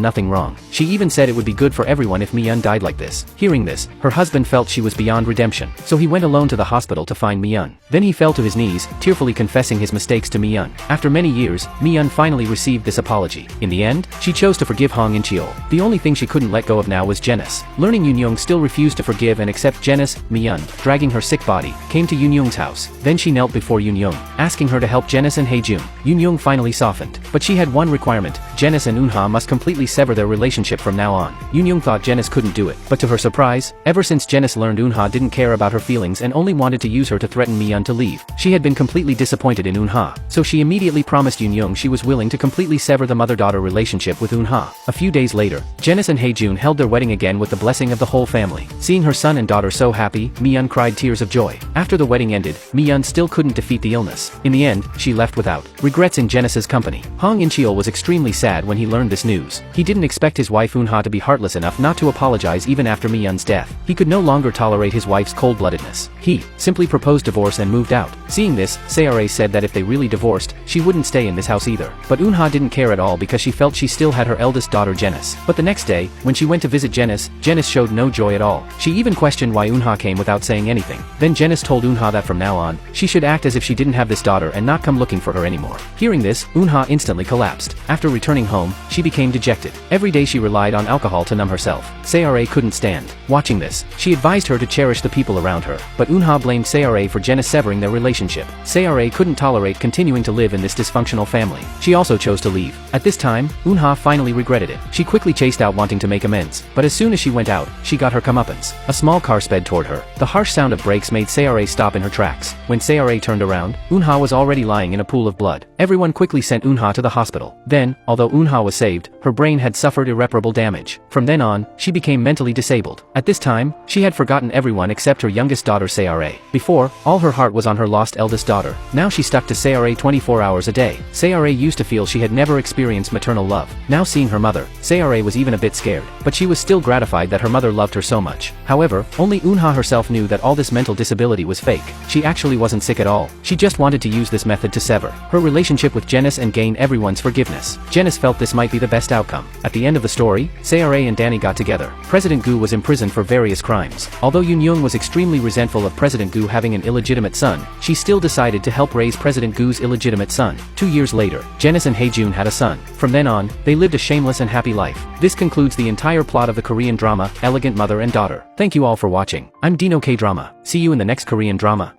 nothing wrong. She even said it would be good for everyone if Mi-yeon died like this. Hearing this, her husband felt she was beyond redemption, so he went alone to the hospital to find Mi-yeon. Then he fell to his knees, tearfully confessing his mistakes to Mi-yeon. After many years, Mi-yeon finally received this apology. In the end, she chose to forgive Hong In-cheol. The only thing she couldn't let go of now was Genis. Learning Yoon-young still refused to forgive and accept Genis, Mi-yeon, dragging her sick body, came to Yoon-young's house. Then she knelt before Yoon-young, asking her to help Genis and Hae-jun. Yoon-young finally softened, but she had one requirement: Janice and Eunha must completely sever their relationship from now on. Yoonyoung thought Janice couldn't do it, but to her surprise, ever since Janice learned Eunha didn't care about her feelings and only wanted to use her to threaten Miyeon to leave, she had been completely disappointed in Eunha, so she immediately promised Yoonyoung she was willing to completely sever the mother-daughter relationship with Eunha. A few days later, Janice and Haejun held their wedding again with the blessing of the whole family. Seeing her son and daughter so happy, Miyeon cried tears of joy. After the wedding ended, Miyeon still couldn't defeat the illness. In the end, she left without regrets in Janice's company. Hong In-cheol was extremely sad when he learned this news. He didn't expect his wife Eunha to be heartless enough not to apologize even after Miyeon's death. He could no longer tolerate his wife's cold-bloodedness. He simply proposed divorce and moved out. Seeing this, Seore said that if they really divorced, she wouldn't stay in this house either. But Eunha didn't care at all because she felt she still had her eldest daughter Janice. But the next day, when she went to visit Janice showed no joy at all. She even questioned why Eunha came without saying anything. Then Janice told Eunha that from now on, she should act as if she didn't have this daughter and not come looking for her anymore. Hearing this, Eunha instantly collapsed. After returning home, she became dejected. Every day she relied on alcohol to numb herself. Seore couldn't stand watching this. She advised her to cherish the people around her, but Eunha blamed Seore for Janice severing their relationship. Seore couldn't tolerate continuing to live in this dysfunctional family. She also chose to leave. At this time, Eunha finally regretted it. She quickly chased out wanting to make amends, but as soon as she went out, she got her comeuppance. A small car sped toward her. The harsh sound of brakes made Seore stop in her tracks. When Seore turned around, Eunha was already lying in a pool of blood. Everyone quickly sent Eunha to the hospital. Then, although Eunha was saved, her brain had suffered irreparable damage. From then on, she became mentally disabled. At this time, she had forgotten everyone except her youngest daughter Seore. Before, all her heart was on her lost eldest daughter. Now she stuck to Seore 24 hours a day. Seore used to feel she had never experienced maternal love. Now seeing her mother, Seore was even a bit scared, but she was still gratified that her mother loved her so much. However, only Eunha herself knew that all this mental disability was fake. She actually wasn't sick at all. She just wanted to use this method to sever her relationship with Janice and gain everyone's forgiveness. Janice felt this might be the best outcome. At the end of the story, Seore and Danny got together. President Gu was imprisoned for various crimes. Although Yoonyoung was extremely resentful of President Gu having an illegitimate son, she still decided to help raise President Gu's illegitimate son. 2 years later, Janice and Haejun had a son. From then on, they lived a shameless and happy life. This concludes the entire plot of the Korean drama, Elegant Mother and Daughter. Thank you all for watching. I'm Dino K-Drama. See you in the next Korean drama.